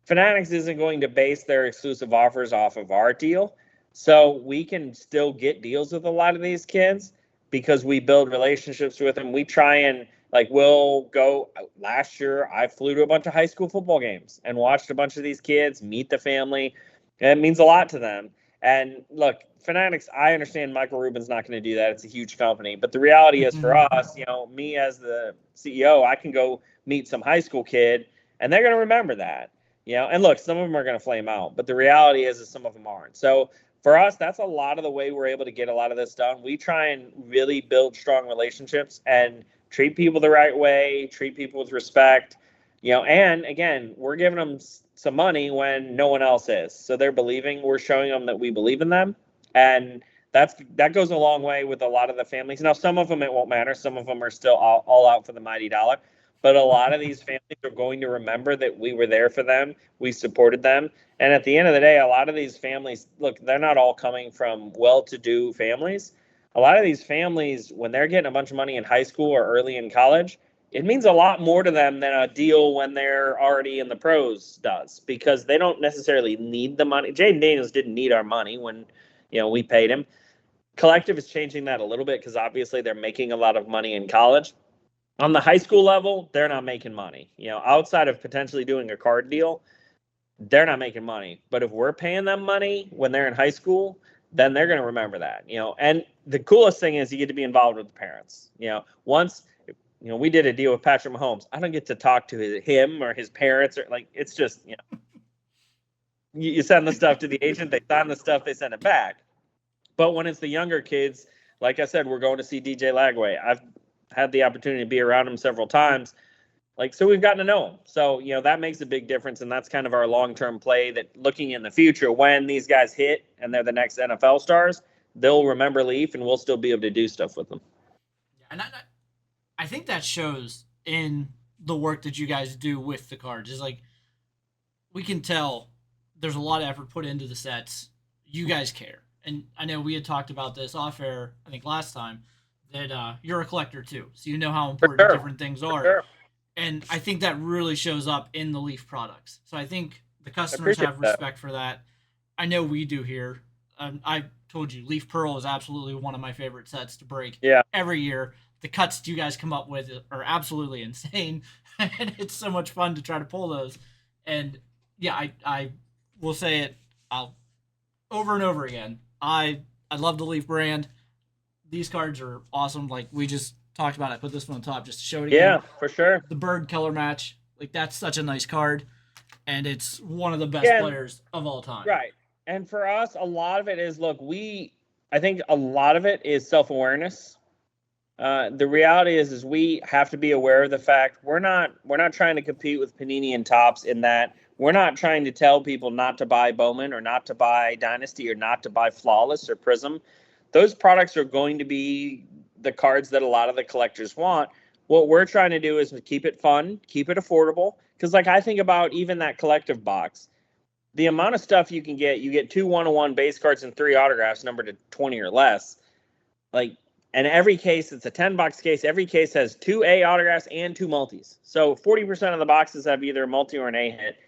Fanatics isn't going to base their exclusive offers off of our deal. So we can still get deals with a lot of these kids because we build relationships with them. We try and like we'll go last year. I flew to a bunch of high school football games and watched a bunch of these kids meet the family. And it means a lot to them. And look, Fanatics, I understand Michael Rubin's not going to do that. It's a huge company. But the reality is for us, me as the CEO, I can go meet some high school kid and they're going to remember that. And look, some of them are going to flame out, but the reality is some of them aren't. So for us, that's a lot of the way we're able to get a lot of this done. We try and really build strong relationships and treat people the right way, treat people with respect, and again, we're giving them some money when no one else is. So they're believing, we're showing them that we believe in them. And that goes a long way with a lot of the families. Now, some of them, it won't matter. Some of them are still all out for the mighty dollar. But a lot of these families are going to remember that we were there for them. We supported them. And at the end of the day, a lot of these families, look, they're not all coming from well-to-do families. A lot of these families, when they're getting a bunch of money in high school or early in college, it means a lot more to them than a deal when they're already in the pros does, because they don't necessarily need the money. Jaden Daniels didn't need our money when, we paid him. Collective is changing that a little bit because obviously they're making a lot of money in college. On the high school level, they're not making money. Outside of potentially doing a card deal, they're not making money. But if we're paying them money when they're in high school, then they're going to remember that. And the coolest thing is you get to be involved with the parents. Once we did a deal with Patrick Mahomes. I don't get to talk to him or his parents or it's just you send the stuff to the agent, they sign the stuff, they send it back. But when it's the younger kids, like I said, we're going to see DJ Lagway. I've had the opportunity to be around him several times. So we've gotten to know him. So, that makes a big difference. And that's kind of our long-term play, that looking in the future, when these guys hit and they're the next NFL stars, they'll remember Leaf and we'll still be able to do stuff with them. And I think that shows in the work that you guys do with the cards. Is like, we can tell there's a lot of effort put into the sets. You guys care. And I know we had talked about this off air, I think last time, that you're a collector too. So you know how important different things are. Sure. And I think that really shows up in the Leaf products. So I think the customers have respect for that. I know we do here. I told you, Leaf Pearl is absolutely one of my favorite sets to break every year. The cuts you guys come up with are absolutely insane. And it's so much fun to try to pull those. And yeah, I will say it over and over again. I love the Leaf brand. These cards are awesome. Like we just talked about, I put this one on top just to show it again. Yeah, for sure. The bird color match, that's such a nice card, and it's one of the best players of all time. Right. And for us, a lot of it is, look, I think a lot of it is self-awareness. The reality is we have to be aware of the fact we're not trying to compete with Panini and Topps, in that we're not trying to tell people not to buy Bowman or not to buy Dynasty or not to buy Flawless or Prism. Those products are going to be the cards that a lot of the collectors want. What we're trying to do is keep it fun, keep it affordable. Because I think about even that collective box, the amount of stuff you get 2 1-on-1 base cards and 3 autographs numbered to 20 or less. And every case, it's a $10 case. Every case has 2 A autographs and 2 multis. So 40% of the boxes have either a multi or an A hit.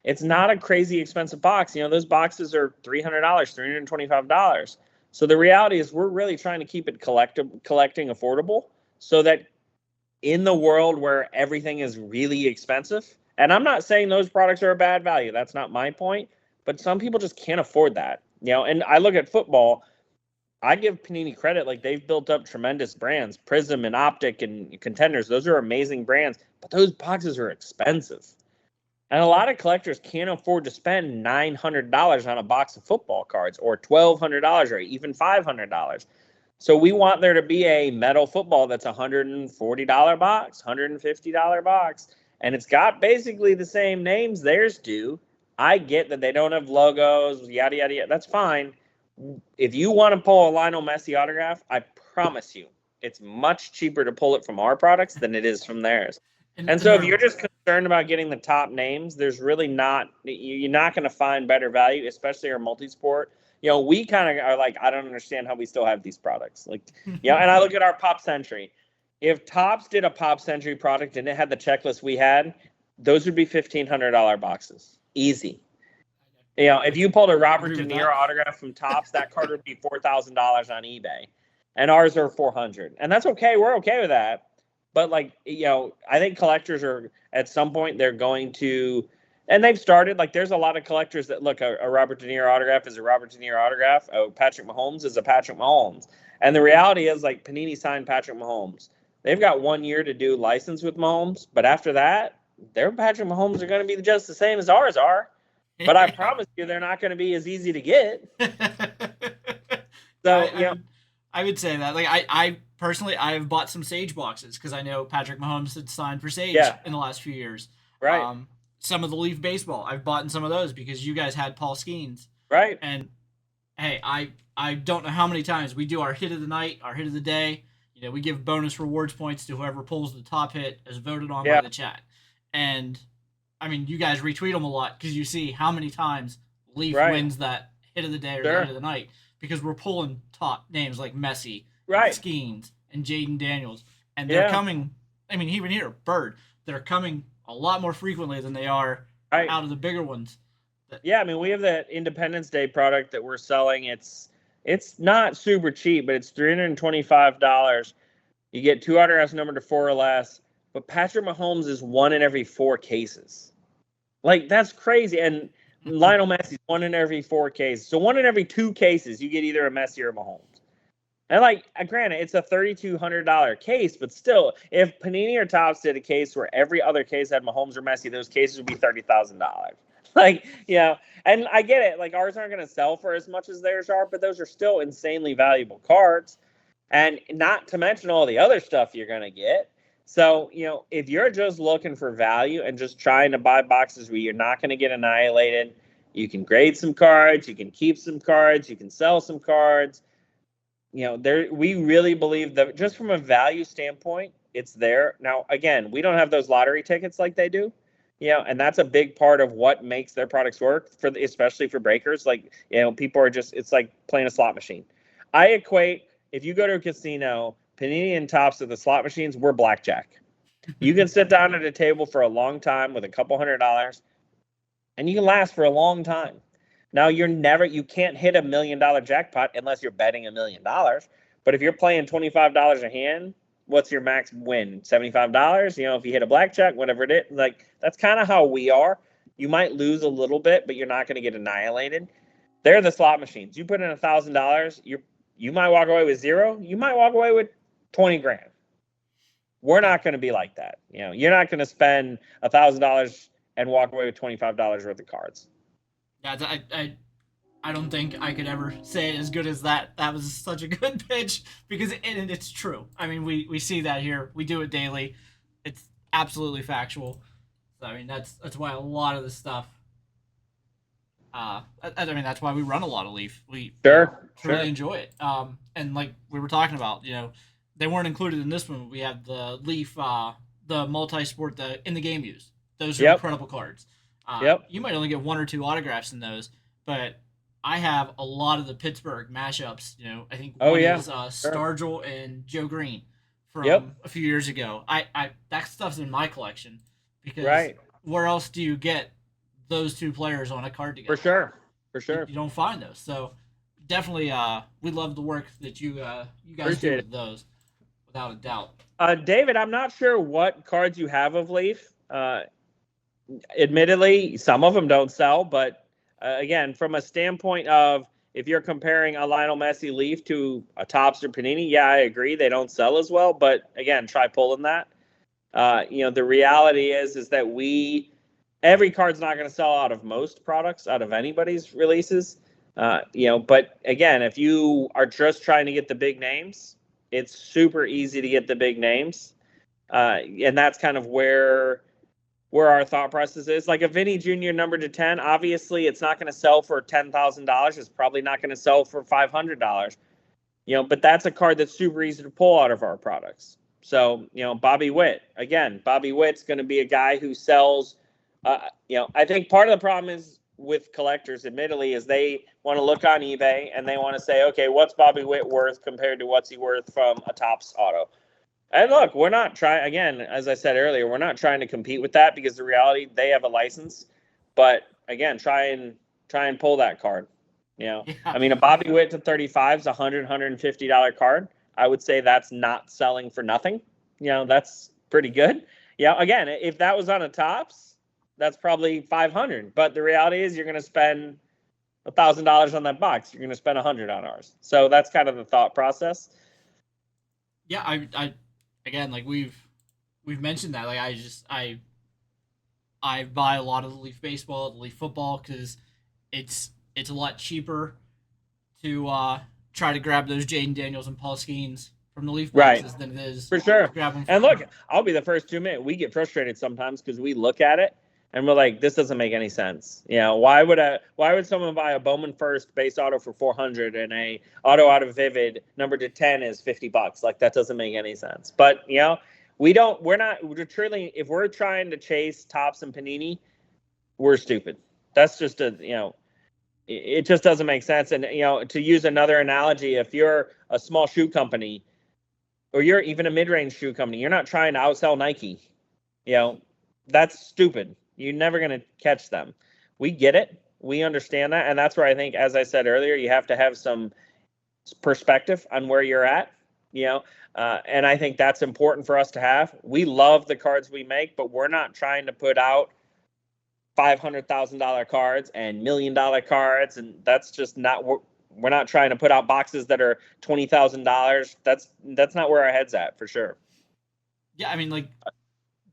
It's not a crazy expensive box. Those boxes are $300, $325. So the reality is we're really trying to keep it collecting affordable, so that in the world where everything is really expensive, and I'm not saying those products are a bad value. That's not my point. But some people just can't afford that. And I look at football, I give Panini credit. They've built up tremendous brands, Prism and Optic and Contenders. Those are amazing brands, but those boxes are expensive. And a lot of collectors can't afford to spend $900 on a box of football cards, or $1,200, or even $500. So we want there to be a metal football that's $140 box, $150 box. and it's got basically the same names theirs do. I get that they don't have logos, yada, yada, yada. That's fine. If you want to pull a Lionel Messi autograph, I promise you, it's much cheaper to pull it from our products than it is from theirs. And so if you're just concerned about getting the top names, there's really not, you're not going to find better value, especially our multi-sport. We kind of are like, I don't understand how we still have these products. Like, and I look at our Pop Century. If Topps did a Pop Century product and it had the checklist we had, those would be $1,500 boxes. Easy. If you pulled a Robert De Niro autograph from Topps, that card would be $4,000 on eBay, and ours are $400, and that's okay. We're okay with that. But I think collectors are at some point they're going to, and they've started. Like, there's a lot of collectors that look a Robert De Niro autograph is a Robert De Niro autograph. Oh, Patrick Mahomes is a Patrick Mahomes, and the reality is like Panini signed Patrick Mahomes. They've got 1 year to do license with Mahomes, but after that, their Patrick Mahomes are going to be just the same as ours are. But I promise you, they're not going to be as easy to get. So, I would say that. Like, I personally, I have bought some Sage boxes because I know Patrick Mahomes had signed for Sage in the last few years. Right. Some of the Leaf baseball, I've bought in some of those because you guys had Paul Skeens. Right. And hey, I don't know how many times we do our hit of the night, our hit of the day. We give bonus rewards points to whoever pulls the top hit as voted on by the chat. And I mean, you guys retweet them a lot because you see how many times Leaf wins that hit of the day or the hit of the night because we're pulling top names like Messi, Skeens, and Jaden Daniels. And they're coming, I mean, even here, Bird, they're coming a lot more frequently than they are out of the bigger ones. I mean, we have that Independence Day product that we're selling. It's not super cheap, but it's $325. You get 2 autographs numbered to 4 or less. But Patrick Mahomes is 1 in every 4 cases. Like, that's crazy. And Lionel Messi's 1 in every 4 cases. So 1 in every 2 cases, you get either a Messi or a Mahomes. And granted, it's a $3,200 case, but still, if Panini or Topps did a case where every other case had Mahomes or Messi, those cases would be $30,000. And I get it. Like, ours aren't going to sell for as much as theirs are, but those are still insanely valuable cards. And not to mention all the other stuff you're going to get. So, if you're just looking for value and just trying to buy boxes where you're not going to get annihilated, you can grade some cards, you can keep some cards, you can sell some cards. We really believe that just from a value standpoint, it's there. Now, again, we don't have those lottery tickets like they do, and that's a big part of what makes their products work, especially for breakers. Like, people are it's like playing a slot machine. I equate, if you go to a casino, Panini and Topps of the slot machines, we're blackjack. You can sit down at a table for a long time with a couple $100, and you can last for a long time. Now, you can't hit $1 million jackpot unless you're betting $1 million. But if you're playing $25 a hand, what's your max win? $75? If you hit a blackjack, whatever it is, like, that's kind of how we are. You might lose a little bit, but you're not going to get annihilated. They're the slot machines. You put in $1,000, you might walk away with 0. You might walk away with 20 grand. We're not going to be like that. You're not going to spend $1,000 and walk away with $25 worth of cards. Yeah, I don't think I could ever say it as good as that. That was such a good pitch because it's true. I mean, we see that here. We do it daily. It's absolutely factual. So, I mean, that's why a lot of the stuff. I mean, that's why we run a lot of Leaf. We really enjoy it. And like we were talking about, they weren't included in this one. We have the Leaf, the multi-sport, the in the game use. Those are incredible cards. You might only get 1 or 2 autographs in those, but I have a lot of the Pittsburgh mashups. I think one is Stargell and Joe Green from a few years ago. I that stuff's in my collection because where else do you get those 2 players on a card together? For sure. You don't find those. So definitely, we love the work that you guys do with those, without a doubt. David, I'm not sure what cards you have of Leaf. Admittedly, some of them don't sell, but again, from a standpoint of if you're comparing a Lionel Messi Leaf to a Topps or Panini, I agree they don't sell as well. But again, try pulling that. The reality is that every card's not going to sell out of most products, out of anybody's releases. But again, if you are just trying to get the big names, it's super easy to get the big names. And that's kind of where where our thought process is. Like a Vinny Jr. number to 10, obviously it's not going to sell for $10,000. It's probably not going to sell for $500. But that's a card that's super easy to pull out of our products. So, Bobby Witt, again, Bobby Witt's going to be a guy who sells, I think part of the problem is with collectors, admittedly, is they want to look on eBay and they want to say, okay, what's Bobby Witt worth compared to what's he worth from a Topps auto? And look, we're not trying, again, as I said earlier, we're not trying to compete with that because the reality, they have a license. But again, try and pull that card. Yeah. I mean, a Bobby Witt to 35 is a $150 card. I would say that's not selling for nothing. That's pretty good. Again, if that was on a Topps, that's probably 500. But the reality is you're going to spend $1,000 on that box. You're going to spend 100 on ours. So that's kind of the thought process. Yeah, I again, like we've mentioned that. Like I buy a lot of the Leaf baseball, the Leaf football, because it's a lot cheaper to try to grab those Jaden Daniels and Paul Skeens from the Leaf boxes than it is for sure. To grab them. And look, I'll be the first to admit we get frustrated sometimes because we look at it and we're like, this doesn't make any sense. Why would someone buy a Bowman First base auto for 400 and a auto out of Vivid number to 10 is $50? Like that doesn't make any sense. But we're truly, if we're trying to chase Topps and Panini, we're stupid. That's just it just doesn't make sense. And to use another analogy, if you're a small shoe company or you're even a mid-range shoe company, you're not trying to outsell Nike. That's stupid. You're never going to catch them. We get it. We understand that. And that's where I think, as I said earlier, you have to have some perspective on where you're at, and I think that's important for us to have. We love the cards we make, but we're not trying to put out $500,000 cards and $1 million cards. And that's just not what we're not trying to put out boxes that are $20,000. That's not where our head's at for sure. Yeah. I mean, like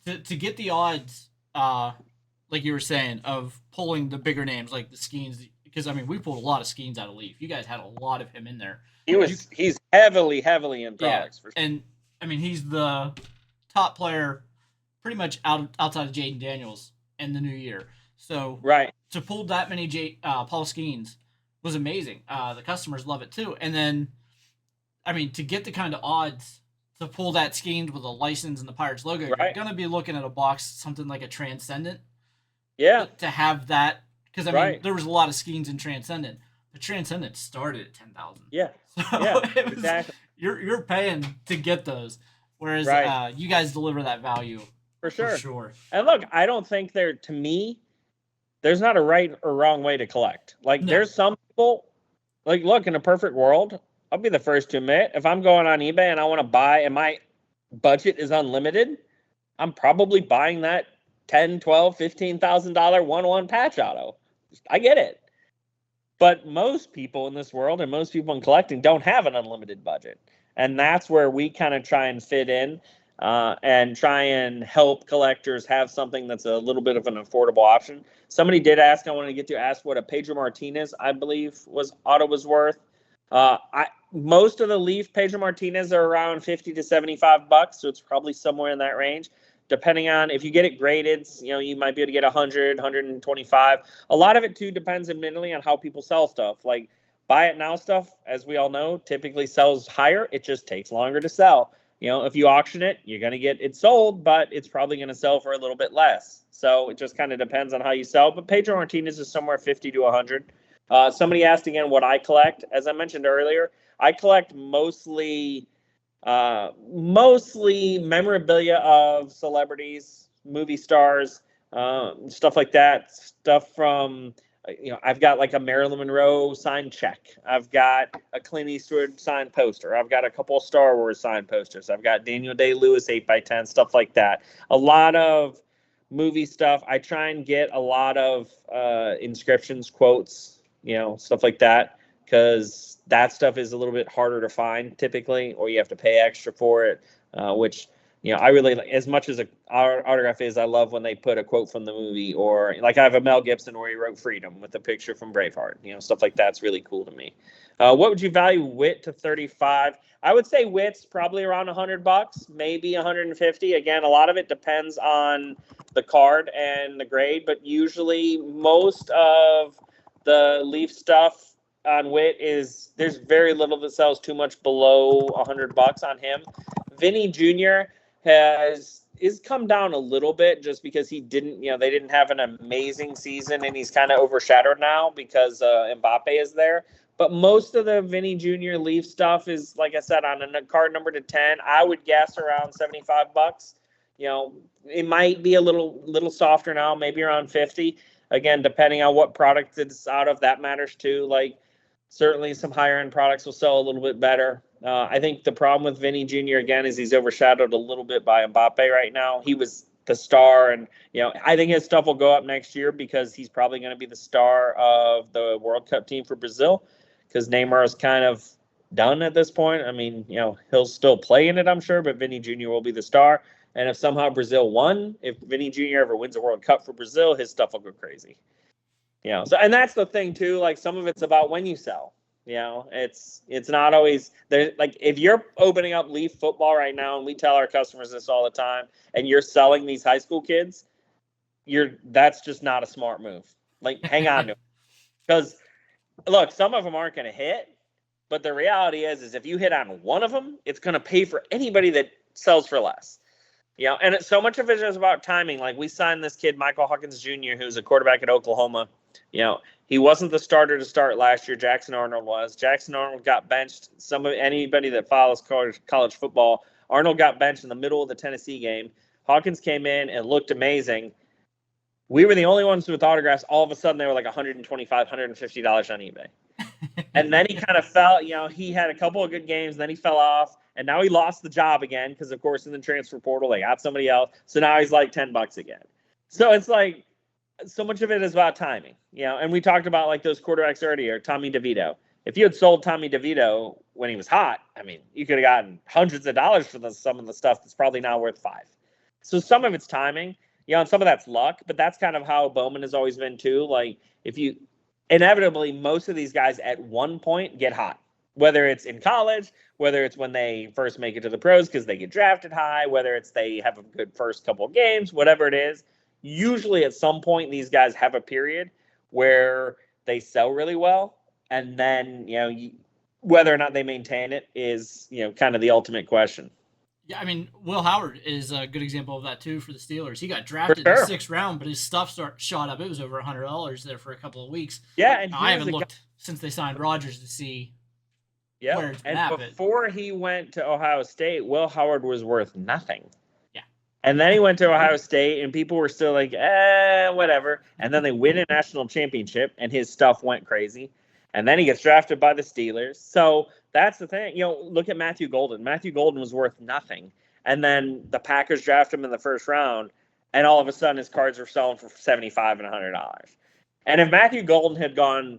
to get the odds, like you were saying, of pulling the bigger names like the Skeens, because I mean we pulled a lot of Skeens out of Leaf. You guys had a lot of him in there. He's heavily in products. Yeah, for sure. And I mean he's the top player pretty much outside of Jaden Daniels in the new year. So to pull that many Paul Skeens was amazing. The customers love it too. And then I mean to get the kind of odds to pull that Skeens with a license and the Pirates logo, you're gonna be looking at a box something like a Transcendent. Yeah. To have that, because I mean there was a lot of Skeens in Transcendent. The Transcendent started at 10,000. Yeah. So Exactly. You're paying to get those, whereas you guys deliver that value for sure. For sure. And look, I don't think to me, there's not a right or wrong way to collect. Like there's some people, like look, in a perfect world, I'll be the first to admit, if I'm going on eBay and I want to buy and my budget is unlimited, I'm probably buying that $10, $12, $15,000 1-1 patch auto. I get it. But most people in this world and most people in collecting don't have an unlimited budget. And that's where we kind of try and fit in and try and help collectors have something that's a little bit of an affordable option. Somebody did ask, I want to get to ask what a Pedro Martinez, I believe, auto was worth. Most of the Leaf Pedro Martinez are around $50 to $75, so it's probably somewhere in that range. Depending on if you get it graded, you might be able to get 100, 125. A lot of it too depends admittedly on how people sell stuff. Like buy it now stuff, as we all know, typically sells higher. It just takes longer to sell. If you auction it, you're going to get it sold, but it's probably going to sell for a little bit less. So it just kind of depends on how you sell. But Pedro Martinez is somewhere 50 to 100. Somebody asked again what I collect. As I mentioned earlier, I collect mostly memorabilia of celebrities, movie stars, stuff like that. Stuff from, I've got like a Marilyn Monroe signed check. I've got a Clint Eastwood signed poster. I've got a couple of Star Wars signed posters. I've got Daniel Day-Lewis 8x10, stuff like that. A lot of movie stuff. I try and get a lot of inscriptions, quotes, stuff like that, because that stuff is a little bit harder to find typically, or you have to pay extra for it, which, I really like. As much as our autograph is, I love when they put a quote from the movie, or like I have a Mel Gibson where he wrote freedom with a picture from Braveheart, stuff like that's really cool to me. What would you value Wit to 35? I would say Wit's probably around $100, maybe 150. Again, a lot of it depends on the card and the grade, but usually most of the Leaf stuff on Wit is there's very little that sells too much below $100 on him. Vinny Jr. is come down a little bit just because he didn't, they didn't have an amazing season, and he's kind of overshadowed now because Mbappe is there. But most of the Vinny Jr. Leaf stuff is, like I said, on a card number to 10. I would guess around $75. It might be a little softer now, maybe around 50. Again, depending on what product it's out of, that matters too. Like certainly some higher end products will sell a little bit better. I think the problem with Vinny Jr. again is he's overshadowed a little bit by Mbappe right now. He was the star, and I think his stuff will go up next year because he's probably going to be the star of the World Cup team for Brazil, because Neymar is kind of done at this point. I mean, he'll still play in it, I'm sure, but Vinny Jr. will be the star. And if somehow Brazil won, if Vinny Jr. ever wins a World Cup for Brazil, his stuff will go crazy. So, and that's the thing too. Like some of it's about when you sell. It's not always there. Like if you're opening up Leaf football right now, and we tell our customers this all the time, and you're selling these high school kids, that's just not a smart move. Like hang on to it. Because look, some of them aren't going to hit, but the reality is if you hit on one of them, it's going to pay for anybody that sells for less. And so much of it is about timing. Like we signed this kid, Michael Hawkins Jr., who's a quarterback at Oklahoma. He wasn't the starter to start last year. Jackson Arnold was. Jackson Arnold got benched. Anybody that follows college football, Arnold got benched in the middle of the Tennessee game. Hawkins came in and looked amazing. We were the only ones with autographs. All of a sudden, they were like $125, $150 on eBay. And then he kind of fell. He had a couple of good games, then he fell off. And now he lost the job again because, of course, in the transfer portal, they got somebody else. So now he's like $10 again. So it's like so much of it is about timing, And we talked about like those quarterbacks earlier, Tommy DeVito. If you had sold Tommy DeVito when he was hot, I mean, you could have gotten hundreds of dollars for some of the stuff that's probably now worth $5. So some of it's timing, and some of that's luck. But that's kind of how Bowman has always been too. Like inevitably, most of these guys at one point get hot. Whether it's in college, whether it's when they first make it to the pros because they get drafted high, whether it's they have a good first couple of games, whatever it is, usually at some point these guys have a period where they sell really well. And then, whether or not they maintain it is, kind of the ultimate question. Yeah, I mean, Will Howard is a good example of that too for the Steelers. He got drafted in the 6th round, but his stuff shot up. It was over $100 there for a couple of weeks. Yeah, and I haven't looked since they signed Rodgers to see where it's been at. Before he went to Ohio State, Will Howard was worth nothing. Yeah. And then he went to Ohio State, and people were still like, whatever. And then they win a national championship, and his stuff went crazy. And then he gets drafted by the Steelers. So that's the thing. Look at Matthew Golden. Matthew Golden was worth nothing. And then the Packers draft him in the 1st round, and all of a sudden his cards were selling for $75 and $100. And if Matthew Golden had gone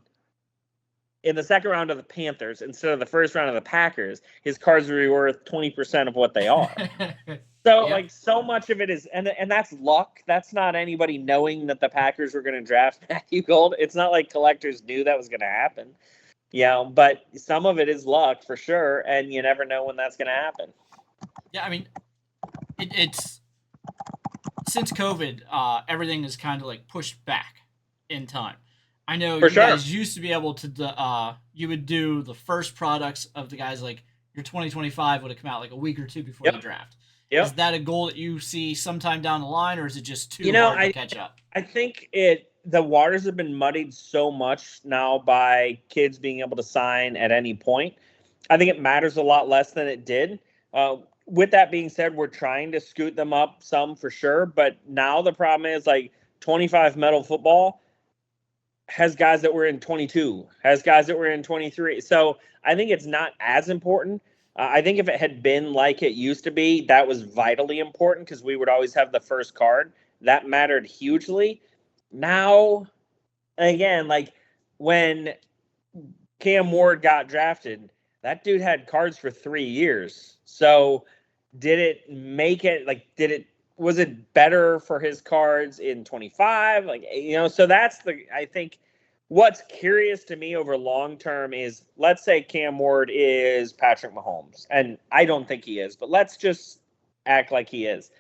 in the 2nd round of the Panthers instead of the 1st round of the Packers, his cards would be worth 20% of what they are. So, like, so much of it is, and that's luck. That's not anybody knowing that the Packers were going to draft Matthew Gold. It's not like collectors knew that was going to happen. But some of it is luck for sure, and you never know when that's going to happen. Yeah, I mean, it's since COVID, everything is kind of like pushed back in time. I know guys used to be able to, you would do the first products of the guys, like your 2025 would have come out like a week or two before the draft. Yep. Is that a goal that you see sometime down the line, or is it just too hard to catch up? I think the waters have been muddied so much now by kids being able to sign at any point. I think it matters a lot less than it did. With that being said, we're trying to scoot them up some for sure, but now the problem is like 25 metal football has guys that were in 22, has guys that were in 23. So I think it's not as important. I think if it had been like it used to be, that was vitally important because we would always have the first card. That mattered hugely. Now, again, like when Cam Ward got drafted, that dude had cards for 3 years. So did it make it, like, was it better for his cards in 25? Like, so that's I think What's curious to me over long term is, let's say Cam Ward is Patrick Mahomes, and I don't think he is, but let's just act like he is.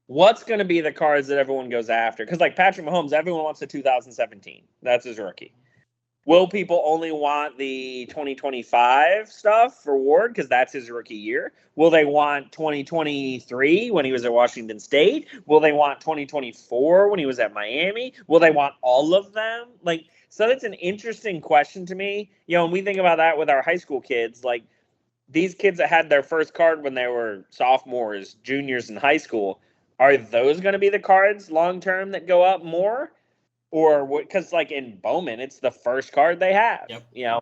What's going to be the cards that everyone goes after? Because like Patrick Mahomes, everyone wants the 2017. That's his rookie. Will people only want the 2025 stuff for Ward because that's his rookie year? Will they want 2023 when he was at Washington State? Will they want 2024 when he was at Miami? Will they want all of them? Like, so that's an interesting question to me. You know, when we think about that with our high school kids, like these kids that had their first card when they were sophomores, juniors in high school, are those going to be the cards long term that go up more? Or what? Because like in Bowman, it's the first card they have. Yep. You know,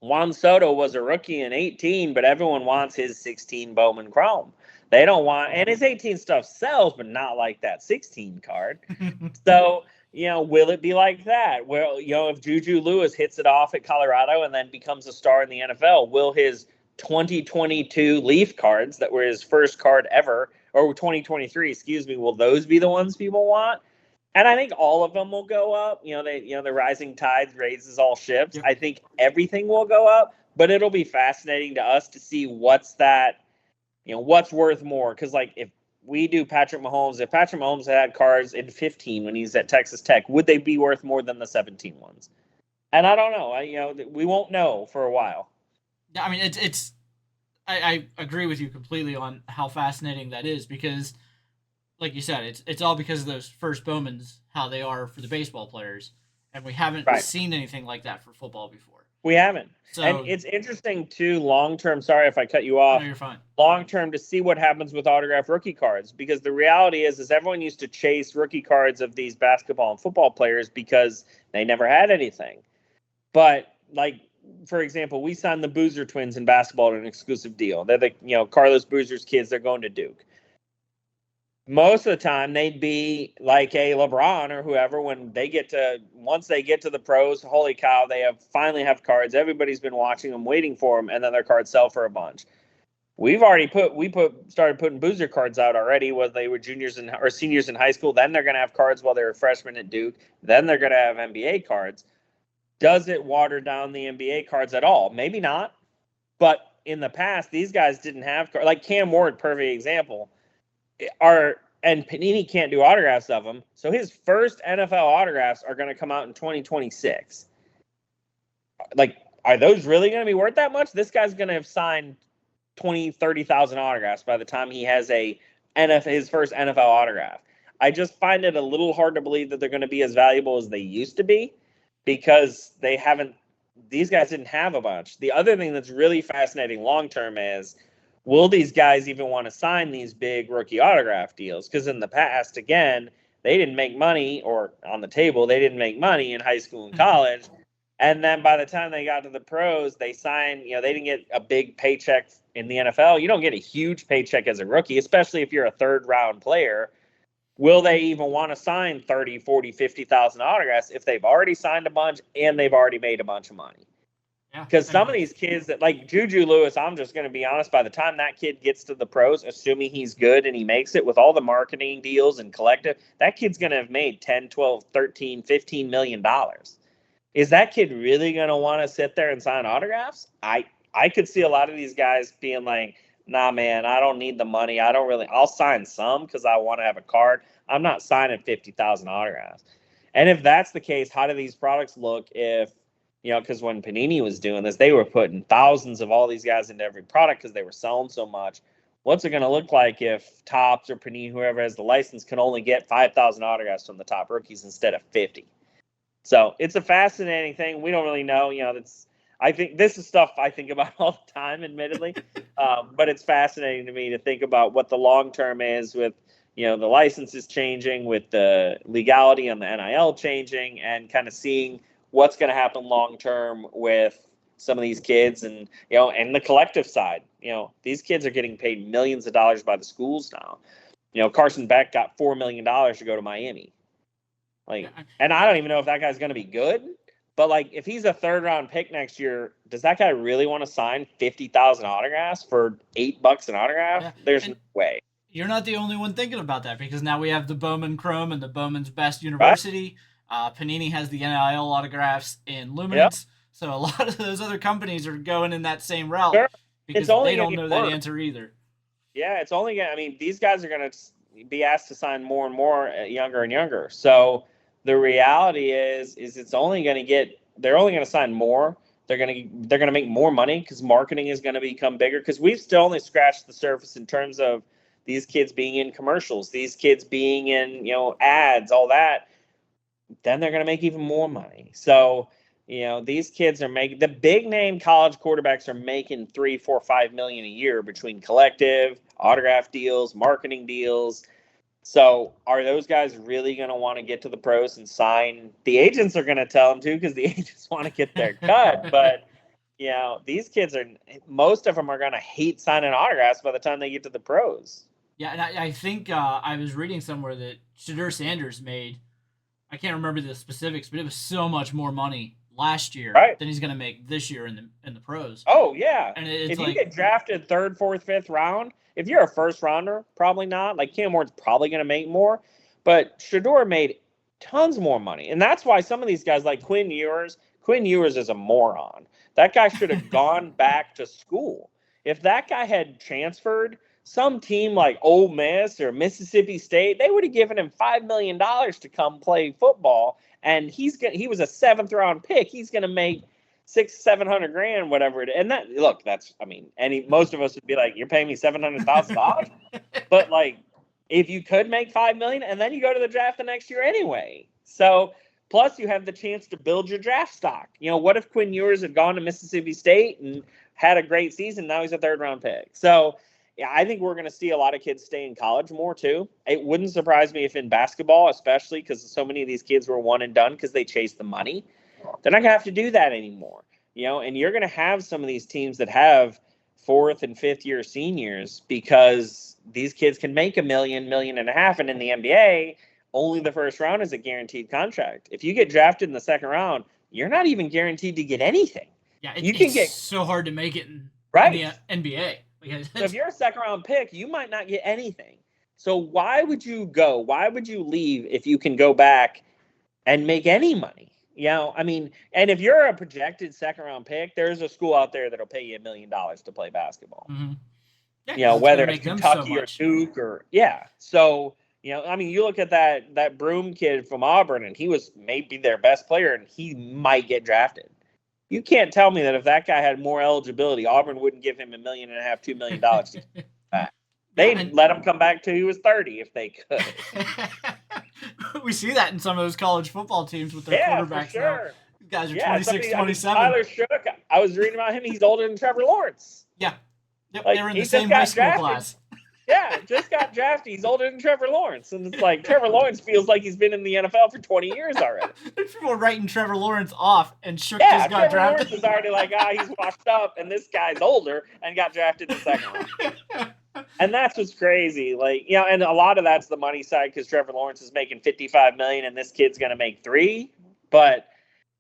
Juan Soto was a rookie in 18, but everyone wants his 16 Bowman Chrome. They don't want, and his 18 stuff sells, but not like that 16 card. So, you know, will it be like that? Well, you know, if Juju Lewis hits it off at Colorado and then becomes a star in the NFL, will his 2022 Leaf cards that were his first card ever, or 2023, excuse me, will those be the ones people want? And I think all of them will go up. You know, the rising tide raises all ships. Yep. I think everything will go up, but it'll be fascinating to us to see what's worth more. Because like if we do Patrick Mahomes, if Patrick Mahomes had cards in 15 when he's at Texas Tech, would they be worth more than the 17 ones? And I don't know. We won't know for a while. Yeah, I mean, I agree with you completely on how fascinating that is because, like you said, it's all because of those first Bowmans, how they are for the baseball players, and we haven't seen anything like that for football before. We haven't. So, and it's interesting too, long term. Sorry if I cut you off. No, you're fine. Long term to see what happens with autographed rookie cards, because the reality is everyone used to chase rookie cards of these basketball and football players because they never had anything. But like, for example, we signed the Boozer twins in basketball to an exclusive deal. They're Carlos Boozer's kids. They're going to Duke. Most of the time they'd be like a LeBron or whoever once they get to the pros, holy cow, they finally have cards. Everybody's been watching them, waiting for them, and then their cards sell for a bunch. We've already started putting Boozer cards out already, whether they were juniors or seniors in high school. Then they're going to have cards while they were freshmen at Duke. Then they're going to have NBA cards. Does it water down the NBA cards at all? Maybe not. But in the past, these guys didn't have cards. Like Cam Ward, perfect example. And Panini can't do autographs of him, so his first NFL autographs are going to come out in 2026. Like, are those really going to be worth that much? This guy's going to have signed 30,000 autographs by the time he has his first NFL autograph. I just find it a little hard to believe that they're going to be as valuable as they used to be because these guys didn't have a bunch. The other thing that's really fascinating long term is, will these guys even want to sign these big rookie autograph deals? Because in the past, again, they didn't make money, or on the table, they didn't make money in high school and college. And then by the time they got to the pros, they signed, they didn't get a big paycheck in the NFL. You don't get a huge paycheck as a rookie, especially if you're a third round player. Will they even want to sign 30, 40, 50,000 autographs if they've already signed a bunch and they've already made a bunch of money? Because some of these kids that like Juju Lewis, I'm just going to be honest, by the time that kid gets to the pros, assuming he's good and he makes it with all the marketing deals and collective, that kid's going to have made 10, 12, 13, 15 million dollars. Is that kid really going to want to sit there and sign autographs? I could see a lot of these guys being like, nah, man, I don't need the money. I'll sign some because I want to have a card. I'm not signing 50,000 autographs. And if that's the case, how do these products look if, because when Panini was doing this, they were putting thousands of all these guys into every product because they were selling so much. What's it going to look like if Topps or Panini, whoever has the license, can only get 5,000 autographs from the top rookies instead of 50? So it's a fascinating thing. We don't really know. I think this is stuff I think about all the time, admittedly. But it's fascinating to me to think about what the long term is with, the licenses changing, with the legality on the NIL changing, and kind of seeing what's going to happen long term with some of these kids and the collective side. These kids are getting paid millions of dollars by the schools now. Carson Beck got $4 million to go to Miami. And I don't even know if that guy's going to be good, but like if he's a third round pick next year, does that guy really want to sign 50,000 autographs for $8 an autograph? Yeah. There's no way. You're not the only one thinking about that because now we have the Bowman Chrome and the Bowman's Best University. Panini has the NIL autographs in Yep. Luminance, so a lot of those other companies are going in that same route Sure. It's because only they going to don't get know that worse. answer either. Yeah, it's only going to, I mean, these guys are going to be asked to sign more and more younger and younger. So the reality is it's only going to get, they're only going to sign more. They're going to make more money because marketing is going to become bigger because we've still only scratched the surface in terms of these kids being in commercials, these kids being in, ads, all that. Then they're going to make even more money. So, these kids are making the big name college quarterbacks are making 3, 4, 5 million a year between collective, autograph deals, marketing deals. So, are those guys really going to want to get to the pros and sign? The agents are going to tell them to because the agents want to get their cut. But, these kids most of them are going to hate signing autographs by the time they get to the pros. Yeah, and I think I was reading somewhere that Shadur Sanders made, I can't remember the specifics, but it was so much more money last year Right. than he's going to make this year in the pros. Oh, yeah. And it's If you like, get drafted third, fourth, fifth round, if you're a first rounder, probably not. Like Cam Ward's probably going to make more, but Shador made tons more money. And that's why some of these guys like Quinn Ewers is a moron. That guy should have gone back to school. If that guy had transferred, some team like Ole Miss or Mississippi State, they would have given him $5 million to come play football. And he was a seventh round pick. He's going to make 600-700 grand, whatever it is. And that, look, that's, I mean, most of us would be like, you're paying me $700,000. But like, if you could make 5 million, and then you go to the draft the next year anyway. So plus you have the chance to build your draft stock. What if Quinn Ewers had gone to Mississippi State and had a great season? Now he's a third round pick. So yeah, I think we're going to see a lot of kids stay in college more too. It wouldn't surprise me if in basketball, especially because so many of these kids were one and done because they chased the money. They're not going to have to do that anymore. And you're going to have some of these teams that have fourth and fifth year seniors because these kids can make $1.5 million, and in the NBA, only the first round is a guaranteed contract. If you get drafted in the second round, you're not even guaranteed to get anything. yeah, You can it's get so hard to make it in right. the NBA. So if you're a second round pick, you might not get anything. So why would you go? Why would you leave if you can go back and make any money? I mean, and if you're a projected second round pick, there's a school out there that'll pay you $1 million to play basketball. Mm-hmm. Yeah, Whether it's it's so Kentucky or much. Duke or yeah. So, I mean, you look at that Broom kid from Auburn, and he was maybe their best player, and he might get drafted. You can't tell me that if that guy had more eligibility, Auburn wouldn't give him $1.5 million, $2 million to get back. They'd let him come back till he was 30 if they could. We see that in some of those college football teams with their quarterbacks for sure. now. These guys are 26, 27. Tyler Shook, I was reading about him. He's older than Trevor Lawrence. Yeah. Yep, Like, they were in he the same just got high school drafted. class. Yeah, just got drafted. He's older than Trevor Lawrence. And it's like, Trevor Lawrence feels like he's been in the NFL for 20 years already. There's people writing Trevor Lawrence off, and Shook just got Trevor drafted. Lawrence is already like, he's washed up, and this guy's older and got drafted in the second round. And that's what's crazy. Like, and a lot of that's the money side because Trevor Lawrence is making $55 million and this kid's going to make $3 million. But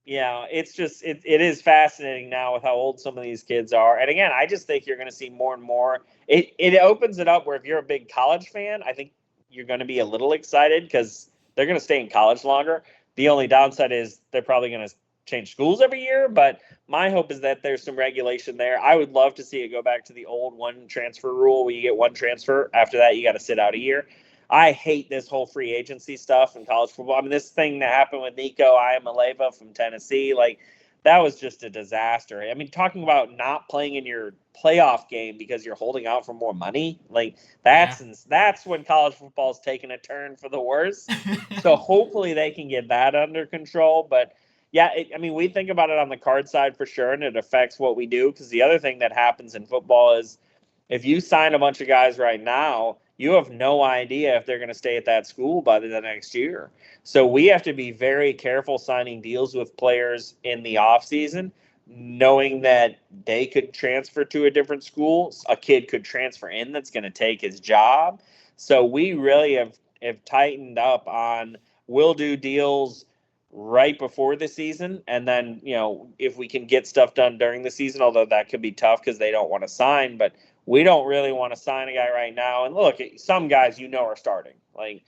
it's just it is fascinating now with how old some of these kids are. And again, I just think you're going to see more and more. It opens it up where if you're a big college fan, I think you're going to be a little excited because they're going to stay in college longer. The only downside is they're probably going to change schools every year, but my hope is that there's some regulation there. I would love to see it go back to the old one transfer rule where you get one transfer. After that, you got to sit out a year. I hate this whole free agency stuff in college football. I mean, this thing that happened with Nico Iamaleava from Tennessee, like that was just a disaster. I mean, talking about not playing in your playoff game because you're holding out for more money, like that's when college football is taking a turn for the worse. So hopefully they can get that under control. But yeah, I mean, we think about it on the card side for sure, and it affects what we do because the other thing that happens in football is if you sign a bunch of guys right now, you have no idea if they're going to stay at that school by the next year. So we have to be very careful signing deals with players in the offseason, knowing that they could transfer to a different school. A kid could transfer in that's going to take his job. So we really have tightened up on we'll do deals right before the season. And then, if we can get stuff done during the season, although that could be tough because they don't want to sign, but we don't really want to sign a guy right now. And look, some guys, are starting. Like,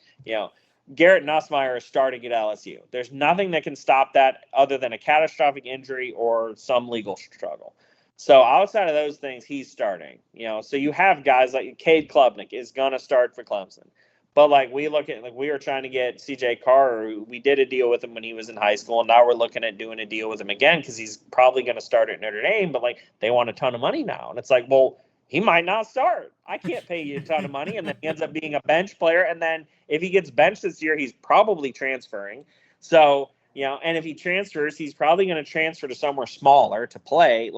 Garrett Nussmeier is starting at LSU. There's nothing that can stop that other than a catastrophic injury or some legal struggle. So outside of those things, he's starting. So you have guys like Cade Klubnik is gonna start for Clemson. But we were trying to get CJ Carr. We did a deal with him when he was in high school, and now we're looking at doing a deal with him again because he's probably going to start at Notre Dame. But they want a ton of money now, and it's well, he might not start. I can't pay you a ton of money, and then he ends up being a bench player. And then if he gets benched this year, he's probably transferring. So and if he transfers, he's probably going to transfer to somewhere smaller to play.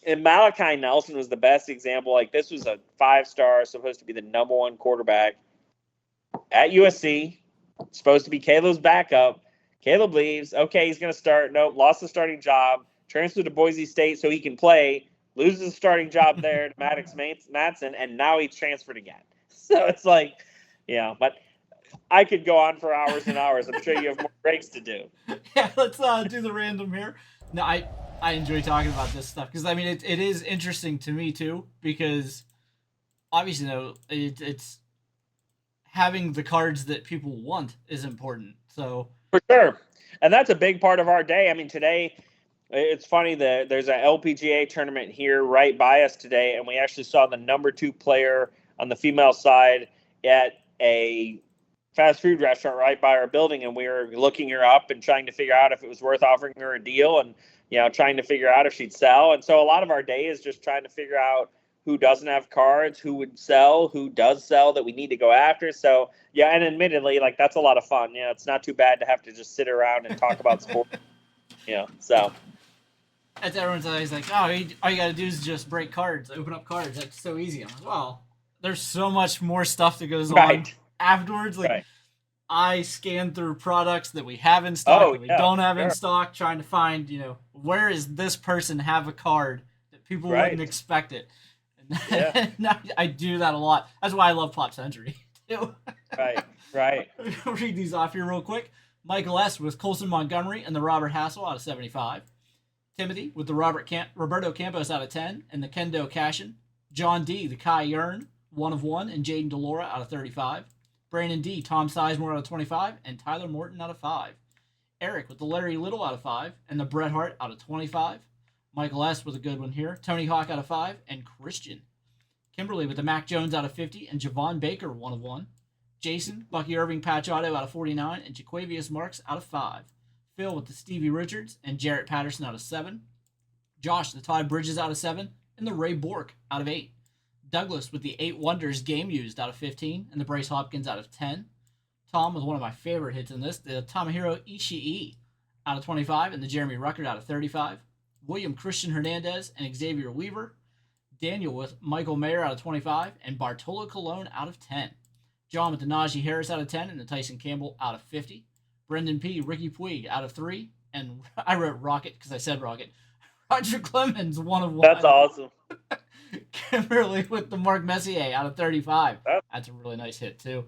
And Malachi Nelson was the best example. This was a 5-star, supposed to be the number 1 quarterback at USC, supposed to be Caleb's backup. Caleb leaves. Okay, he's going to start. Nope, lost the starting job. Transferred to Boise State so he can play. Loses the starting job there to Maddox Matson, and now he's transferred again. So it's but I could go on for hours and hours. I'm sure you have more breaks to do. Yeah, let's do the random here. No, I enjoy talking about this stuff because it is interesting to me too because obviously it's having the cards that people want is important. So for sure, and that's a big part of our day. Today it's funny that there's an LPGA tournament here right by us today, and we actually saw the number 2 player on the female side at a fast food restaurant right by our building, and we were looking her up and trying to figure out if it was worth offering her a deal and trying to figure out if she'd sell. And so a lot of our day is just trying to figure out who doesn't have cards, who would sell, who does sell that we need to go after. So and admittedly, that's a lot of fun. It's not too bad to have to just sit around and talk about sports. So as everyone's always all you gotta do is just break cards, open up cards. That's so easy. I'm well, there's so much more stuff that goes on afterwards. Right. I scan through products that we have in stock that we don't have in stock, trying to find, where is this person have a card that people wouldn't expect it. And I do that a lot. That's why I love Pop Century too. Right. I'll read these off here real quick. Michael S. with Colson Montgomery and the Robert Hassel out of 75. Timothy with the Roberto Campos out of 10 and the Kendo Cashin. John D. the Kai Yearn, 1 of 1, and Jaden Delora out of 35. Brandon D. Tom Sizemore out of 25 and Tyler Morton out of 5. Eric with the Larry Little out of 5 and the Bret Hart out of 25. Michael S. with a good one here. Tony Hawk out of 5 and Christian. Kimberly with the Mac Jones out of 50 and Javon Baker 1 of 1. Jason, Bucky Irving patch auto out of 49 and Jaquavius Marks out of 5. Phil with the Stevie Richards and Jarrett Patterson out of 7. Josh, the Todd Bridges out of 7 and the Ray Bork out of 8. Douglas with the 8 Wonders game used out of 15 and the Bryce Hopkins out of 10. Tom with one of my favorite hits in this, the Tomohiro Ishii out of 25 and the Jeremy Ruckert out of 35. William Christian Hernandez and Xavier Weaver. Daniel with Michael Mayer out of 25 and Bartolo Colon out of 10. John with the Najee Harris out of 10 and the Tyson Campbell out of 50. Brendan P. Ricky Puig out of 3. And I wrote Rocket because I said Rocket. Roger Clemens 1 of 1. That's awesome. Kimberly with the Mark Messier out of 35. That's a really nice hit, too.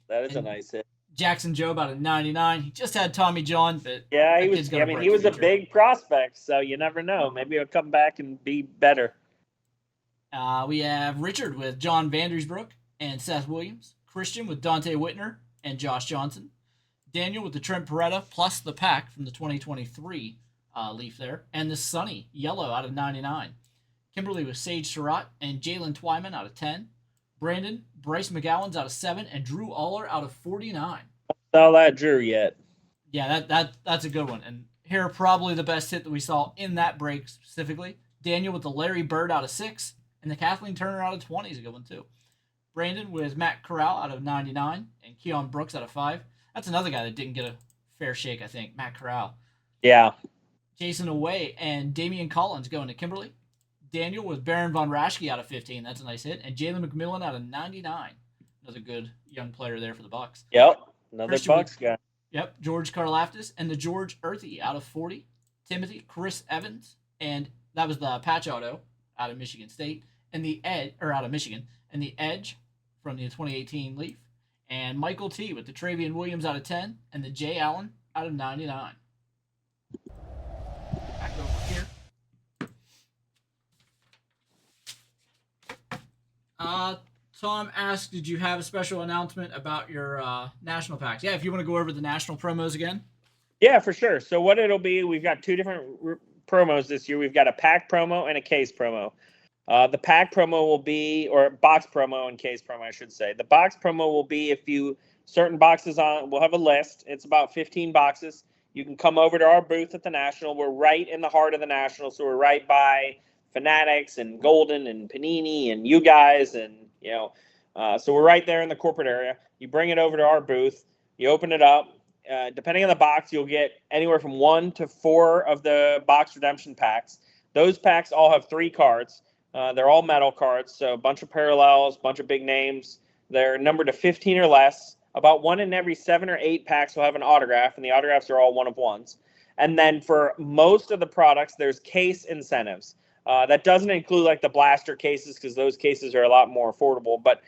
That is a nice hit. Jackson Jobe out of 99. He just had Tommy John, but he was. He was a big prospect, so you never know. Maybe he'll come back and be better. We have Richard with John Vandersbrook and Seth Williams. Christian with Dante Whitner and Josh Johnson. Daniel with the Trent Beretta plus the pack from the 2023 Leaf there. And the Sunny Yellow out of 99. Kimberly with Sage Surratt and Jalen Twyman out of 10. Brandon, Bryce McGowan's out of 7 and Drew Aller out of 49. Saw that Drew yet. Yeah, that's a good one. And here probably the best hit that we saw in that break specifically. Daniel with the Larry Bird out of 6 and the Kathleen Turner out of 20 is a good one too. Brandon with Matt Corral out of 99 and Keon Brooks out of 5. That's another guy that didn't get a fair shake, I think, Matt Corral. Yeah. Jason Away and Damian Collins going to Kimberly. Daniel with Baron Von Raschke out of 15. That's a nice hit. And Jalen McMillan out of 99. Another good young player there for the Bucks. Yep. Another Bucks guy. Yep. George Karlaftis and the George Earthy out of 40. Timothy, Chris Evans, and that was the patch auto out of Michigan State. And the Edge, or out of Michigan. And the Edge from the 2018 Leaf. And Michael T with the Travian Williams out of 10. And the Jay Allen out of 99. Back over here. Tom asked, did you have a special announcement about your national packs? Yeah, if you want to go over the national promos again. Yeah, for sure. So what it'll be, we've got two different promos this year. We've got a pack promo and a case promo. The pack promo will be, or box promo and case promo, I should say. The box promo will be if you, certain boxes on, we'll have a list. It's about 15 boxes. You can come over to our booth at the National. We're right in the heart of the National, so we're right by Fanatics and Golden and Panini and you guys, and so we're right there in the corporate area. You bring it over to our booth. You open it up. Depending on the box, you'll get anywhere from 1 to 4 of the box redemption packs. Those packs all have 3 cards. They're all metal cards, so a bunch of parallels, a bunch of big names. They're numbered to 15 or less. About 1 in every 7 or 8 packs will have an autograph, and the autographs are all one-of-ones. And then for most of the products, there's case incentives. That doesn't include like the blaster cases, because those cases are a lot more affordable. But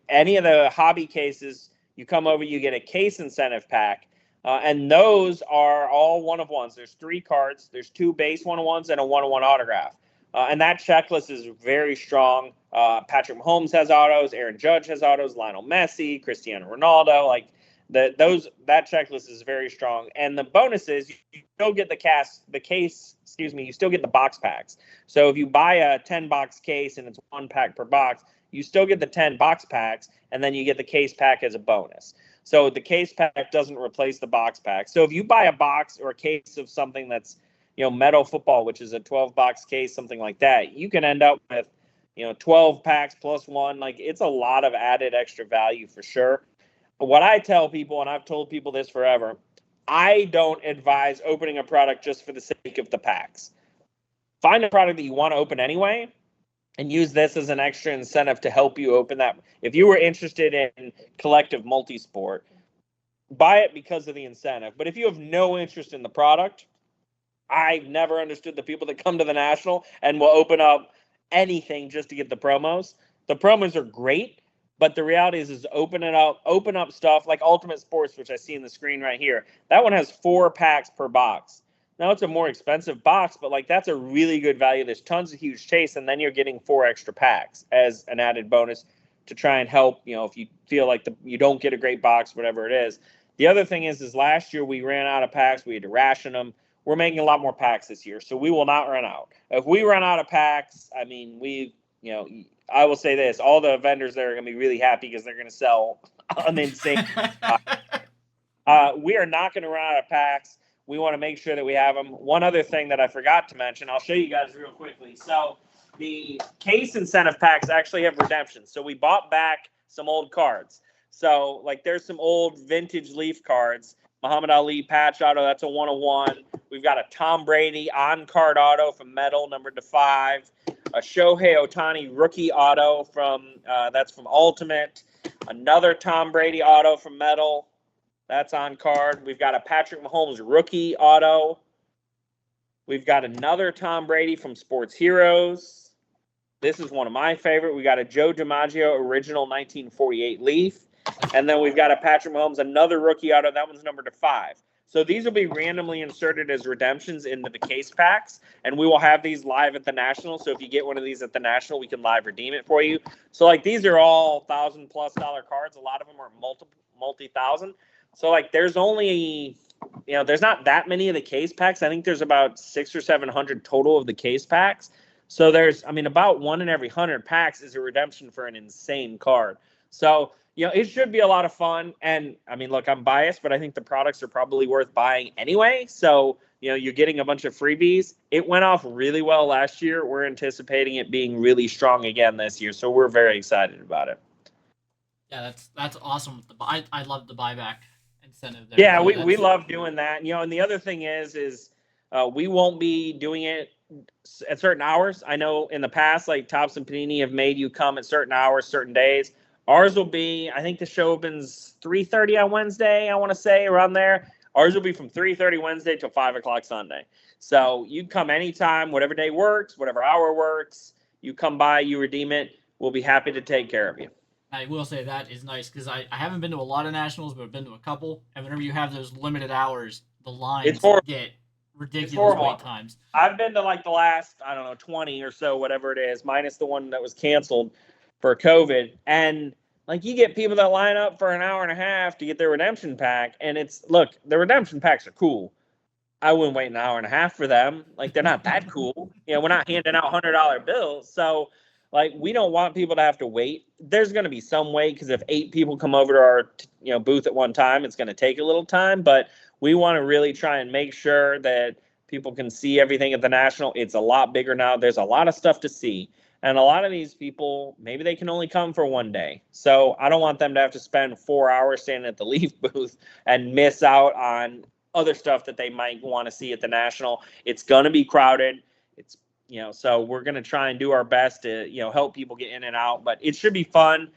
any of the hobby cases, you come over, you get a case incentive pack. And those are all one-of-ones. There's 3 cards. There's 2 base one-of-ones and a one-of-one autograph. And that checklist is very strong. Patrick Mahomes has autos. Aaron Judge has autos. Lionel Messi, Cristiano Ronaldo. Like that checklist is very strong. And the bonus is you still get you still get the box packs. So if you buy a 10-box case and it's 1 pack per box, you still get the 10 box packs, and then you get the case pack as a bonus. So the case pack doesn't replace the box pack. So if you buy a box or a case of something that's metal football, which is a 12-box case, something like that, you can end up with 12 packs plus 1. Like, it's a lot of added extra value for sure. But what I tell people, and I've told people this forever, I don't advise opening a product just for the sake of the packs. Find a product that you want to open anyway and use this as an extra incentive to help you open that. If you were interested in collective multisport, buy it because of the incentive. But if you have no interest in the product, I've never understood the people that come to the National and will open up anything just to get the promos. The promos are great, but the reality is open up stuff like Ultimate Sports, which I see in the screen right here. That one has 4 packs per box. Now, it's a more expensive box, but like that's a really good value. There's tons of huge chase, and then you're getting 4 extra packs as an added bonus to try and help, if you feel like you don't get a great box, whatever it is. The other thing is last year we ran out of packs. We had to ration them. We're making a lot more packs this year, so we will not run out. If we run out of packs, I mean, I will say this: all the vendors there are going to be really happy because they're going to sell an insane. We are not going to run out of packs. We want to make sure that we have them. One other thing that I forgot to mention, I'll show you guys real quickly. So the case incentive packs actually have redemption. So we bought back some old cards. So like there's some old vintage Leaf cards. Muhammad Ali patch auto, that's a 101. We've got a Tom Brady on-card auto from Metal, numbered to 5. A Shohei Ohtani rookie auto that's from Ultimate. Another Tom Brady auto from Metal, that's on card. We've got a Patrick Mahomes rookie auto. We've got another Tom Brady from Sports Heroes. This is one of my favorite. We got a Joe DiMaggio original 1948 Leaf. And then we've got a Patrick Mahomes, another rookie auto. That one's numbered to 5. So these will be randomly inserted as redemptions into the case packs, and we will have these live at the National. So if you get one of these at the National, we can live redeem it for you. So like these are all $1,000+ cards. A lot of them are multi-thousand. So like there's only, there's not that many of the case packs. I think there's about 600 or 700 total of the case packs. So there's, about 1 in every 100 packs is a redemption for an insane card. So it should be a lot of fun. And look, I'm biased, but I think the products are probably worth buying anyway. So, you're getting a bunch of freebies. It went off really well last year. We're anticipating it being really strong again this year. So we're very excited about it. Yeah, that's awesome. I love the buyback incentive there. Yeah, we love doing that. And the other thing is we won't be doing it at certain hours. I know in the past, like Topps and Panini have made you come at certain hours, certain days. Ours will be, I think the show opens 3:30 on Wednesday, I want to say, around there. Ours will be from 3:30 Wednesday till 5 o'clock Sunday. So you come anytime, whatever day works, whatever hour works. You come by, you redeem it. We'll be happy to take care of you. I will say that is nice because I haven't been to a lot of Nationals, but I've been to a couple. And whenever you have those limited hours, the lines get ridiculous wait times. I've been to like the last, 20 or so, whatever it is, minus the one that was canceled. for COVID. And like you get people that line up for an hour and a half to get their redemption pack. And it's, look, the redemption packs are cool. I wouldn't wait an hour and a half for them. Like, they're not that cool. We're not handing out $100 bills. So, like, we don't want people to have to wait. There's going to be some wait because if 8 people come over to our booth at one time, it's going to take a little time. But we want to really try and make sure that people can see everything at the National. It's a lot bigger now. There's a lot of stuff to see. And a lot of these people, maybe they can only come for one day. So I don't want them to have to spend 4 hours standing at the Leaf booth and miss out on other stuff that they might want to see at the National. It's going to be crowded. It's, so we're going to try and do our best to, help people get in and out, but it should be fun.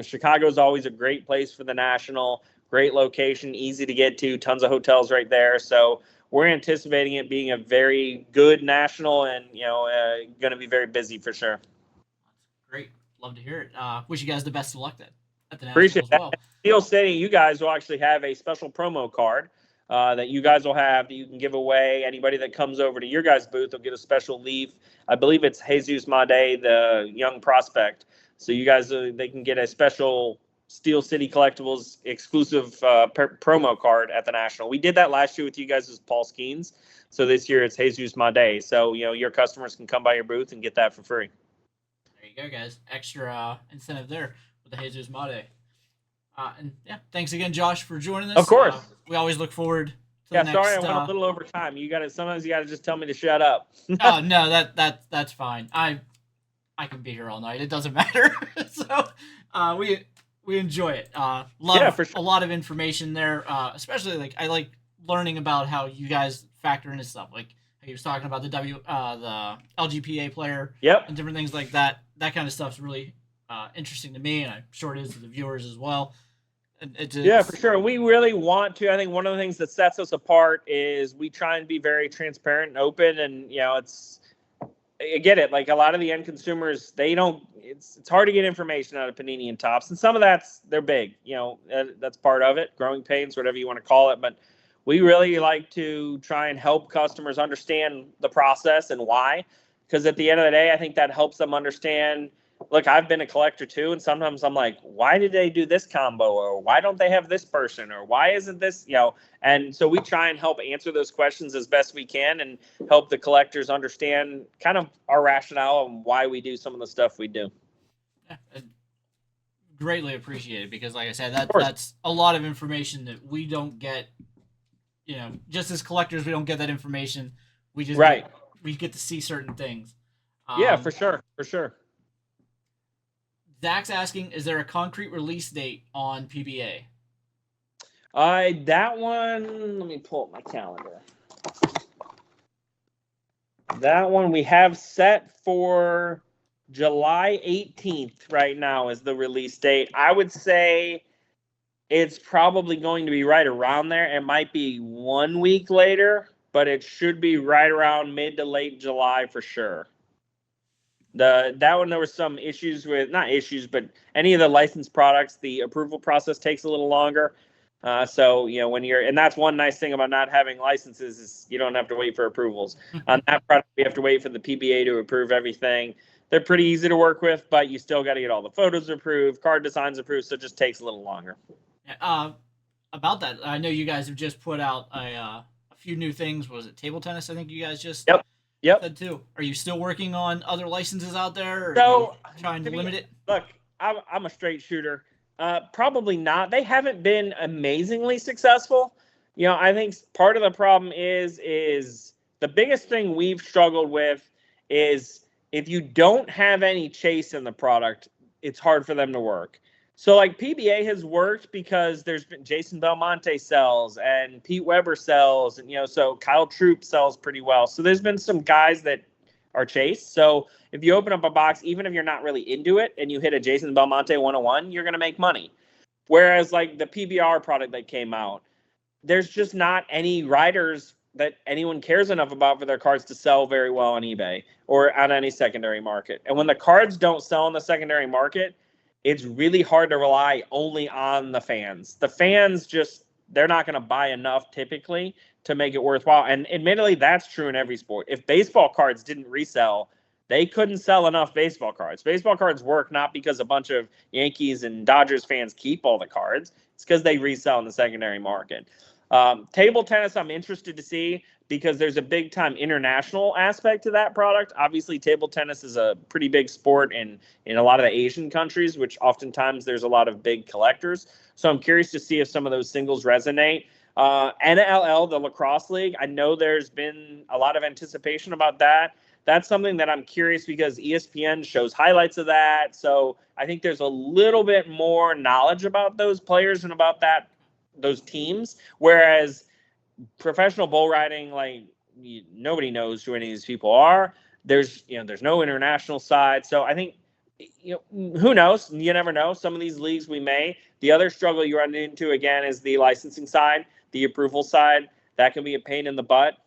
Chicago is always a great place for the National, great location, easy to get to, tons of hotels right there. So we're anticipating it being a very good National and, going to be very busy for sure. Great. Love to hear it. Wish you guys the best of luck then at the National Appreciate as well. That. Steel City, you guys will actually have a special promo card that you guys will have that you can give away. Anybody that comes over to your guys' booth will get a special Leaf. I believe it's Jesus Made, the young prospect. So you guys, they can get a special Steel City Collectibles exclusive promo card at the National. We did that last year with you guys as Paul Skeens. So this year it's Jesus Made. So, your customers can come by your booth and get that for free. There you go, guys. Extra incentive there with the Jesus Made. And yeah, thanks again, Josh, for joining us. Of course. We always look forward to the next. Sorry, I went a little over time. Sometimes you got to just tell me to shut up. Oh no, that's fine. I can be here all night. It doesn't matter. So we enjoy it. Love for sure. A lot of information there. Especially like I like learning about how you guys factor into stuff. Like he was talking about the the LGPA player. Yep. And different things like that. That kind of stuff's really interesting to me, and I'm sure it is to the viewers as well. Yeah, for sure. We really want to. I think one of the things that sets us apart is we try and be very transparent and open. And, I get it. Like a lot of the end consumers, it's hard to get information out of Panini and Topps. And some of they're big, that's part of it. Growing pains, whatever you want to call it. But we really like to try and help customers understand the process and why. Because at the end of the day, I think that helps them understand. Look, I've been a collector too, and sometimes I'm like, why did they do this combo, or why don't they have this person, or why isn't this, and so we try and help answer those questions as best we can and help the collectors understand kind of our rationale and why we do some of the stuff we do. Yeah, greatly appreciated, because like I said, that's a lot of information that we don't get, just as collectors, we don't get that information. We just we get to see certain things. Yeah, for sure. Zach's asking, is there a concrete release date on PBA? That one, let me pull up my calendar. That one we have set for July 18th right now is the release date. I would say it's probably going to be right around there. It might be 1 week later, but it should be right around mid to late July for sure. That one, there were some issues with, not issues, but any of the licensed products, the approval process takes a little longer. So, when and that's one nice thing about not having licenses is you don't have to wait for approvals. On that product, we have to wait for the PBA to approve everything. They're pretty easy to work with, but you still got to get all the photos approved, card designs approved, so it just takes a little longer. About that, I know you guys have just put out a few new things. Was it table tennis? I think you guys just said too. Are you still working on other licenses out there? Or so trying to limit it? Look, I'm a straight shooter. Probably not. They haven't been amazingly successful. I think part of the problem is the biggest thing we've struggled with is if you don't have any chase in the product, it's hard for them to work. So like PBA has worked because there's been Jason Belmonte sells and Pete Weber sells, and so Kyle Troop sells pretty well. So there's been some guys that are chased. So if you open up a box, even if you're not really into it and you hit a Jason Belmonte 101, you're going to make money. Whereas like the PBR product that came out, there's just not any riders that anyone cares enough about for their cards to sell very well on eBay or on any secondary market. And when the cards don't sell in the secondary market, it's really hard to rely only on the fans. The fans they're not going to buy enough typically to make it worthwhile. And admittedly, that's true in every sport. If baseball cards didn't resell, They couldn't sell enough baseball cards. Baseball cards work not because a bunch of Yankees and Dodgers fans keep all the cards. It's because they resell in the secondary market. Table tennis, I'm interested to see because there's a big time international aspect to that product. Obviously, table tennis is a pretty big sport in a lot of the Asian countries, which oftentimes there's a lot of big collectors. So I'm curious to see if some of those singles resonate. NLL, the lacrosse league, I know there's been a lot of anticipation about that. That's something that I'm curious because ESPN shows highlights of that. So I think there's a little bit more knowledge about those players and about those teams. Whereas professional bull riding, like nobody knows who any of these people are. There's no international side. So I think, who knows? You never know. Some of these leagues we may. The other struggle you run into again is the licensing side, the approval side. That can be a pain in the butt.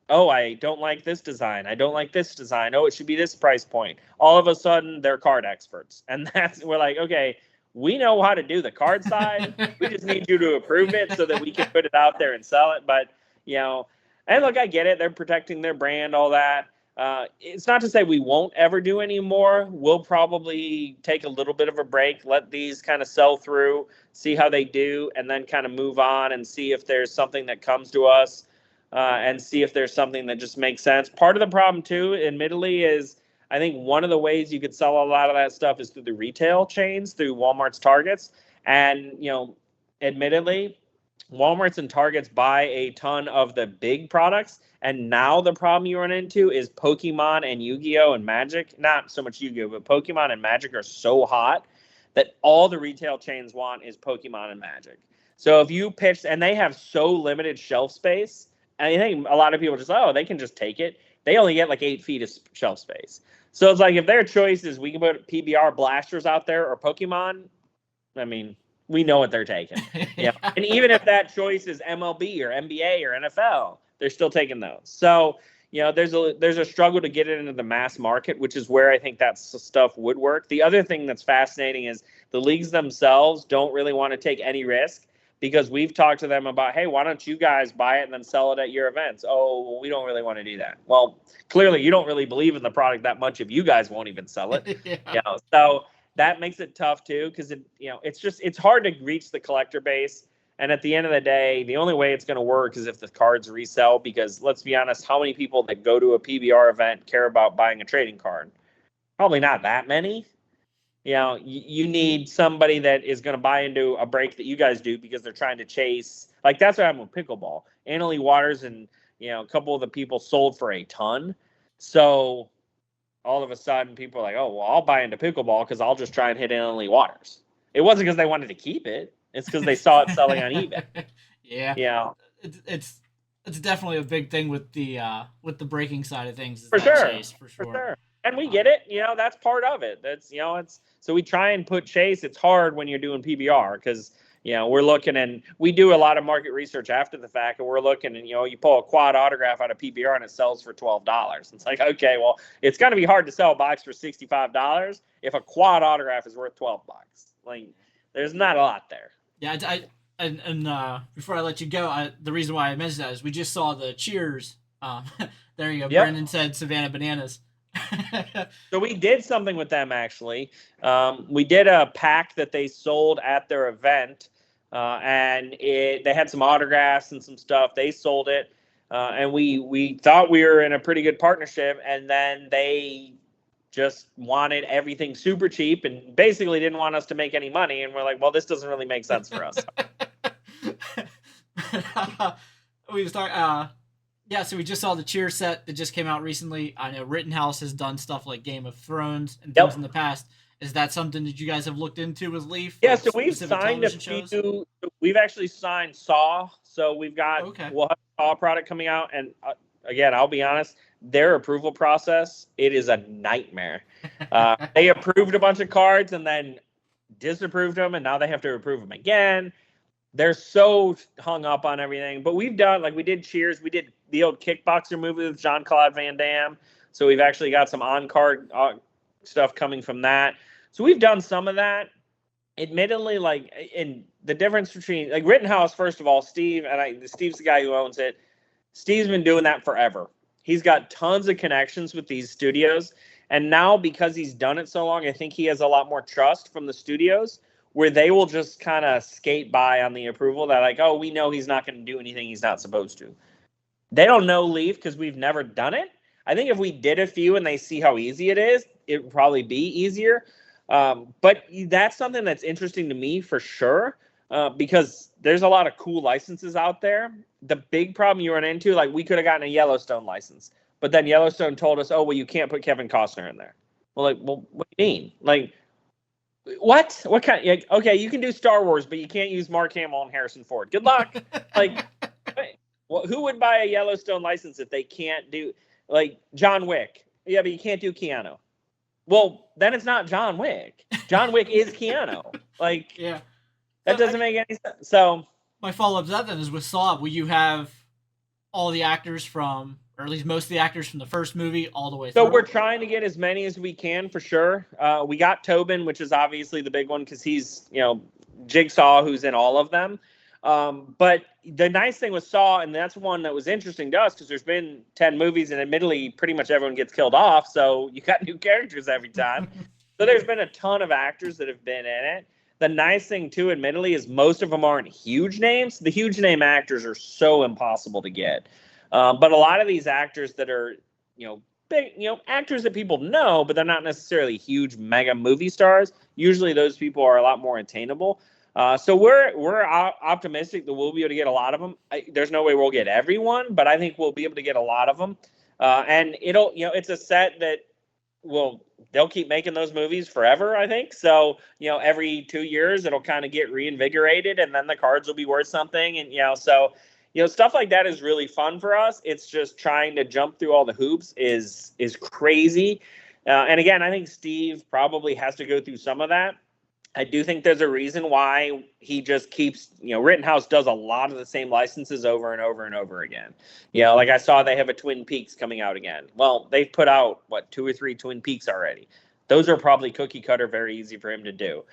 Oh, I don't like this design. I don't like this design. Oh, it should be this price point. All of a sudden, they're card experts. And we're like, okay, we know how to do the card side. We just need you to approve it so that we can put it out there and sell it. But, and look, I get it. They're protecting their brand, all that. It's not to say we won't ever do any more. We'll probably take a little bit of a break, let these kind of sell through, see how they do, and then kind of move on and see if there's something that comes to us. And see if there's something that just makes sense. Part of the problem, too, admittedly, is I think one of the ways you could sell a lot of that stuff is through the retail chains, through Walmart's, Targets. And, admittedly, Walmart's and Targets buy a ton of the big products. And now the problem you run into is Pokemon and Yu-Gi-Oh! And Magic. Not so much Yu-Gi-Oh!, but Pokemon and Magic are so hot that all the retail chains want is Pokemon and Magic. So if you pitch, and they have so limited shelf space, and I think a lot of people just, they can just take it. They only get like 8 feet of shelf space. So it's like if their choice is we can put PBR blasters out there or Pokemon, I mean, we know what they're taking. Yeah. And even if that choice is MLB or NBA or NFL, they're still taking those. So, there's a struggle to get it into the mass market, which is where I think that stuff would work. The other thing that's fascinating is the leagues themselves don't really want to take any risk. Because we've talked to them about, hey, why don't you guys buy it and then sell it at your events? Oh, well, we don't really want to do that. Well, clearly you don't really believe in the product that much if you guys won't even sell it. Yeah. So that makes it tough too, because it's hard to reach the collector base. And at the end of the day, the only way it's going to work is if the cards resell. Because let's be honest, how many people that go to a PBR event care about buying a trading card? Probably not that many. You need somebody that is going to buy into a break that you guys do because they're trying to chase. Like, that's what happened with pickleball. Annalie Waters and, a couple of the people sold for a ton. So all of a sudden people are like, oh, well, I'll buy into pickleball because I'll just try and hit Annalie Waters. It wasn't because they wanted to keep it. It's because they saw it selling on eBay. Yeah. It's definitely a big thing with the breaking side of things. For sure. Chase, for sure. And we get it. That's part of it. That's, so we try and put chase. It's hard when you're doing PBR because, we're looking and we do a lot of market research after the fact. And we're looking and, you pull a quad autograph out of PBR and it sells for $12. It's like, okay, well, it's going to be hard to sell a box for $65 if a quad autograph is worth $12. Like, there's not a lot there. Yeah. And before I let you go, the reason why I mentioned that is we just saw the Cheers. There you go. Yep. Brendan said Savannah Bananas. So we did something with them, actually. We did a pack that they sold at their event, and they had some autographs and some stuff. They sold it, and we thought we were in a pretty good partnership, and then they just wanted everything super cheap and basically didn't want us to make any money. And we're like, well, this doesn't really make sense for us. We was talking. Yeah, so we just saw the Cheer set that just came out recently. I know Rittenhouse has done stuff like Game of Thrones and things in the past. Is that something that you guys have looked into with Leaf? Yeah, so we've signed a few. We've actually signed Saw. So we've got we'll have a Saw product coming out. And again, I'll be honest, their approval process, it is a nightmare. They approved a bunch of cards and then disapproved them, and now they have to approve them again. They're so hung up on everything. But we've done, like we did Cheers. We did the old Kickboxer movie with Jean-Claude Van Damme. So we've actually got some on-card stuff coming from that. So we've done some of that. Admittedly, like, in the difference between, like, Rittenhouse, first of all, Steve's the guy who owns it. Steve's been doing that forever. He's got tons of connections with these studios. And now, because he's done it so long, I think he has a lot more trust from the studios where they will just kind of skate by on the approval that, like, oh, we know he's not going to do anything he's not supposed to. They don't know Leaf because we've never done it. I think if we did a few and they see how easy it is, it would probably be easier. But that's something that's interesting to me for sure, because there's a lot of cool licenses out there. The big problem you run into, like, we could have gotten a Yellowstone license, but then Yellowstone told us, oh, well, you can't put Kevin Costner in there. Well, like, well, what do you mean? Like, what? What kind? Like, okay, you can do Star Wars, but you can't use Mark Hamill and Harrison Ford. Good luck. Like, well, who would buy a Yellowstone license if they can't do, like, John Wick? Yeah, but you can't do Keanu. Well, then it's not John Wick. John Wick is Keanu. Like, Yeah. that doesn't make any sense. So My follow up to that then is with Saw. Will you have all the actors from, or at least most of the actors from the first movie, all the way through? So we're trying to get as many as we can for sure. We got Tobin, which is obviously the big one because he's, Jigsaw, who's in all of them. But the nice thing with Saw, and that's one that was interesting to us because there's been 10 movies and admittedly pretty much everyone gets killed off. So you got new characters every time. So there's been a ton of actors that have been in it. The nice thing too, admittedly, is most of them aren't huge names. The huge name actors are so impossible to get. But a lot of these actors that are, big, actors that people know, but they're not necessarily huge mega movie stars. Usually those people are a lot more attainable. So we're optimistic that we'll be able to get a lot of them. There's no way we'll get everyone, but I think we'll be able to get a lot of them. And it'll, it's a set that they'll keep making those movies forever, I think. So, every 2 years it'll kind of get reinvigorated and then the cards will be worth something. And, so, stuff like that is really fun for us. It's just trying to jump through all the hoops is crazy. And again, I think Steve probably has to go through some of that. I do think there's a reason why he just keeps, Rittenhouse does a lot of the same licenses over and over and over again. Like I saw they have a Twin Peaks coming out again. Well, they've put out, 2 or 3 Twin Peaks already. Those are probably cookie cutter, very easy for him to do.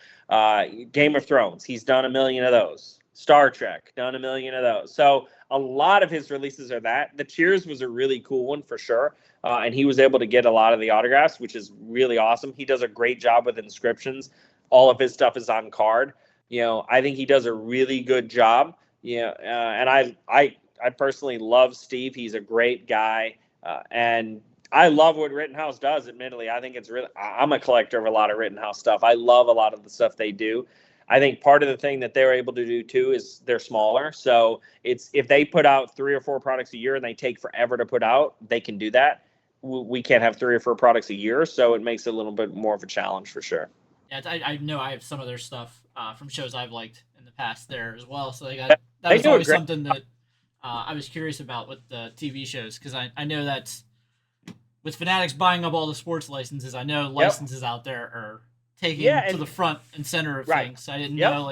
Game of Thrones, he's done 1 million of those. Star Trek, done 1 million of those. So a lot of his releases are that. The Cheers was a really cool one for sure. And he was able to get a lot of the autographs, which is really awesome. He does a great job with inscriptions. All of his stuff is on card. I think he does a really good job. And I personally love Steve. He's a great guy. And I love what Rittenhouse does, admittedly. I think it's really, I'm a collector of a lot of Rittenhouse stuff. I love a lot of the stuff they do. I think part of the thing that they're able to do too is they're smaller. So it's, if they put out 3 or 4 products a year and they take forever to put out, they can do that. We can't have 3 or 4 products a year. So it makes it a little bit more of a challenge for sure. Yeah, I know I have some of their stuff from shows I've liked in the past there as well. So that was always something that I was curious about with the TV shows because I know that with Fanatics buying up all the sports licenses, I know licenses out there are taking to the front and center of things. So I didn't know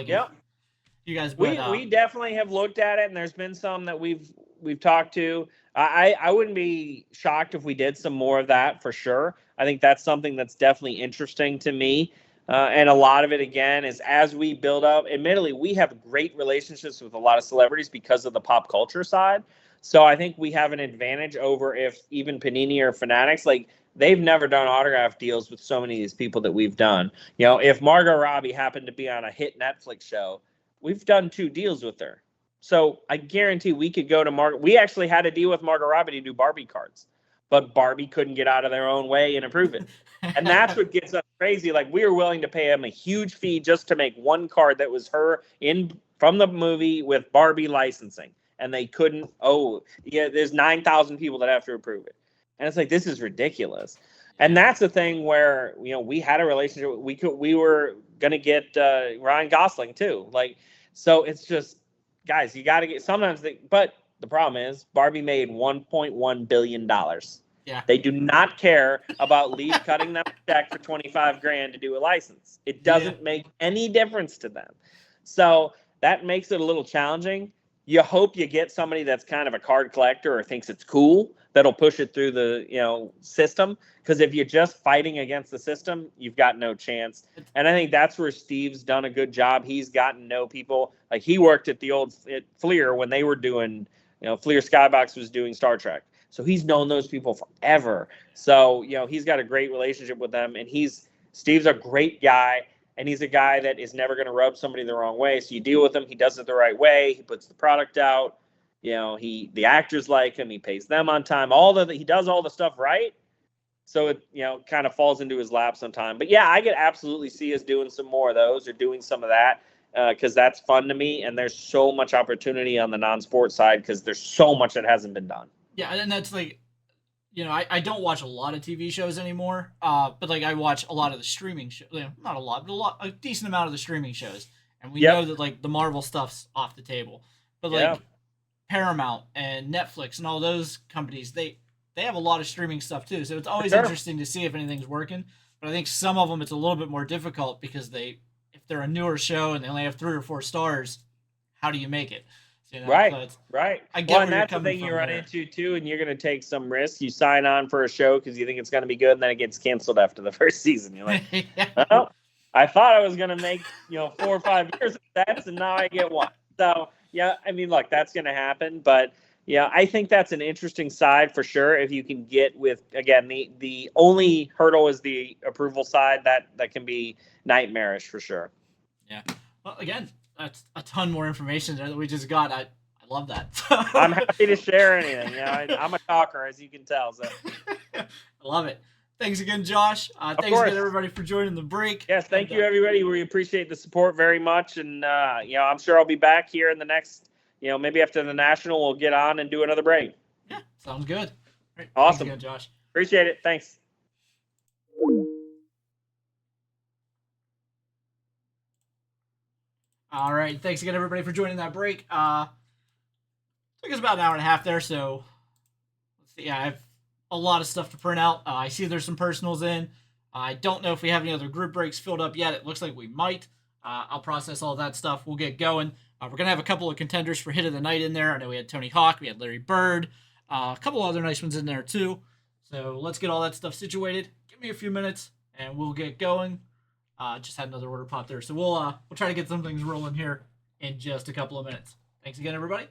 you guys. But, we definitely have looked at it, and there's been some that we've talked to. I wouldn't be shocked if we did some more of that for sure. I think that's something that's definitely interesting to me. And a lot of it, again, is as we build up. Admittedly, we have great relationships with a lot of celebrities because of the pop culture side. So I think we have an advantage over if even Panini or Fanatics, like they've never done autograph deals with so many of these people that we've done. If Margot Robbie happened to be on a hit Netflix show, we've done 2 deals with her. So I guarantee we could go to Margot. We actually had a deal with Margot Robbie to do Barbie cards, but Barbie couldn't get out of their own way and approve it. And that's what gets us crazy. Like, we were willing to pay him a huge fee just to make one card that was her from the movie with Barbie licensing. And they couldn't. There's 9,000 people that have to approve it. And it's like, this is ridiculous. And that's the thing where, we had a relationship. We were going to get Ryan Gosling too. Like, so it's just, guys, you got to get but the problem is Barbie made $1.1 billion. Yeah. They do not care about Leaf cutting them a check for $25,000 to do a license. It doesn't make any difference to them. So that makes it a little challenging. You hope you get somebody that's kind of a card collector or thinks it's cool that'll push it through the system. Because if you're just fighting against the system, you've got no chance. And I think that's where Steve's done a good job. He's gotten to know people. Like, he worked at the old Fleer when they were doing, Fleer Skybox was doing Star Trek. So he's known those people forever. So, he's got a great relationship with them, and Steve's a great guy, and he's a guy that is never going to rub somebody the wrong way. So you deal with him, he does it the right way, he puts the product out. The actors like him, he pays them on time. He does all the stuff right. So it, kind of falls into his lap sometime. But yeah, I could absolutely see us doing some more of those or doing some of that because that's fun to me. And there's so much opportunity on the non-sport side because there's so much that hasn't been done. Yeah, and that's like, I don't watch a lot of TV shows anymore. But like I watch a lot of the streaming shows. Not a lot, but a decent amount of the streaming shows. And we know that like the Marvel stuff's off the table. But like Paramount and Netflix and all those companies, they have a lot of streaming stuff too. So it's always interesting to see if anything's working. But I think some of them it's a little bit more difficult because if they're a newer show and they only have 3 or 4 stars, how do you make it? Right, so right. I get and that's the thing you run into too, and you're going to take some risks. You sign on for a show because you think it's going to be good, and then it gets canceled after the first season. You're like, oh, I thought I was going to make 4 or 5 years of that, and now I get 1. So yeah, I mean, look, that's going to happen, but. Yeah, I think that's an interesting side for sure. If you can get with, again, the only hurdle is the approval side. That can be nightmarish for sure. Yeah. Well, again, that's a ton more information that we just got. I love that. I'm happy to share anything. I'm a talker, as you can tell. So. I love it. Thanks again, Josh. Thanks again, everybody, for joining the break. Yes, thank you, everybody. We appreciate the support very much. And, I'm sure I'll be back here in the next maybe after the National, we'll get on and do another break. Yeah, sounds good. Right, awesome. Thanks again, Josh. Appreciate it. Thanks. All right. Thanks again, everybody, for joining that break. Took us about an hour and a half there, so let's see. I have a lot of stuff to print out. I see there's some personals in. I don't know if we have any other group breaks filled up yet. It looks like we might. I'll process all that stuff. We'll get going. We're going to have a couple of contenders for Hit of the Night in there. I know we had Tony Hawk, we had Larry Bird, a couple other nice ones in there too. So let's get all that stuff situated. Give me a few minutes and we'll get going. Just had another order pop there. So we'll try to get some things rolling here in just a couple of minutes. Thanks again, everybody.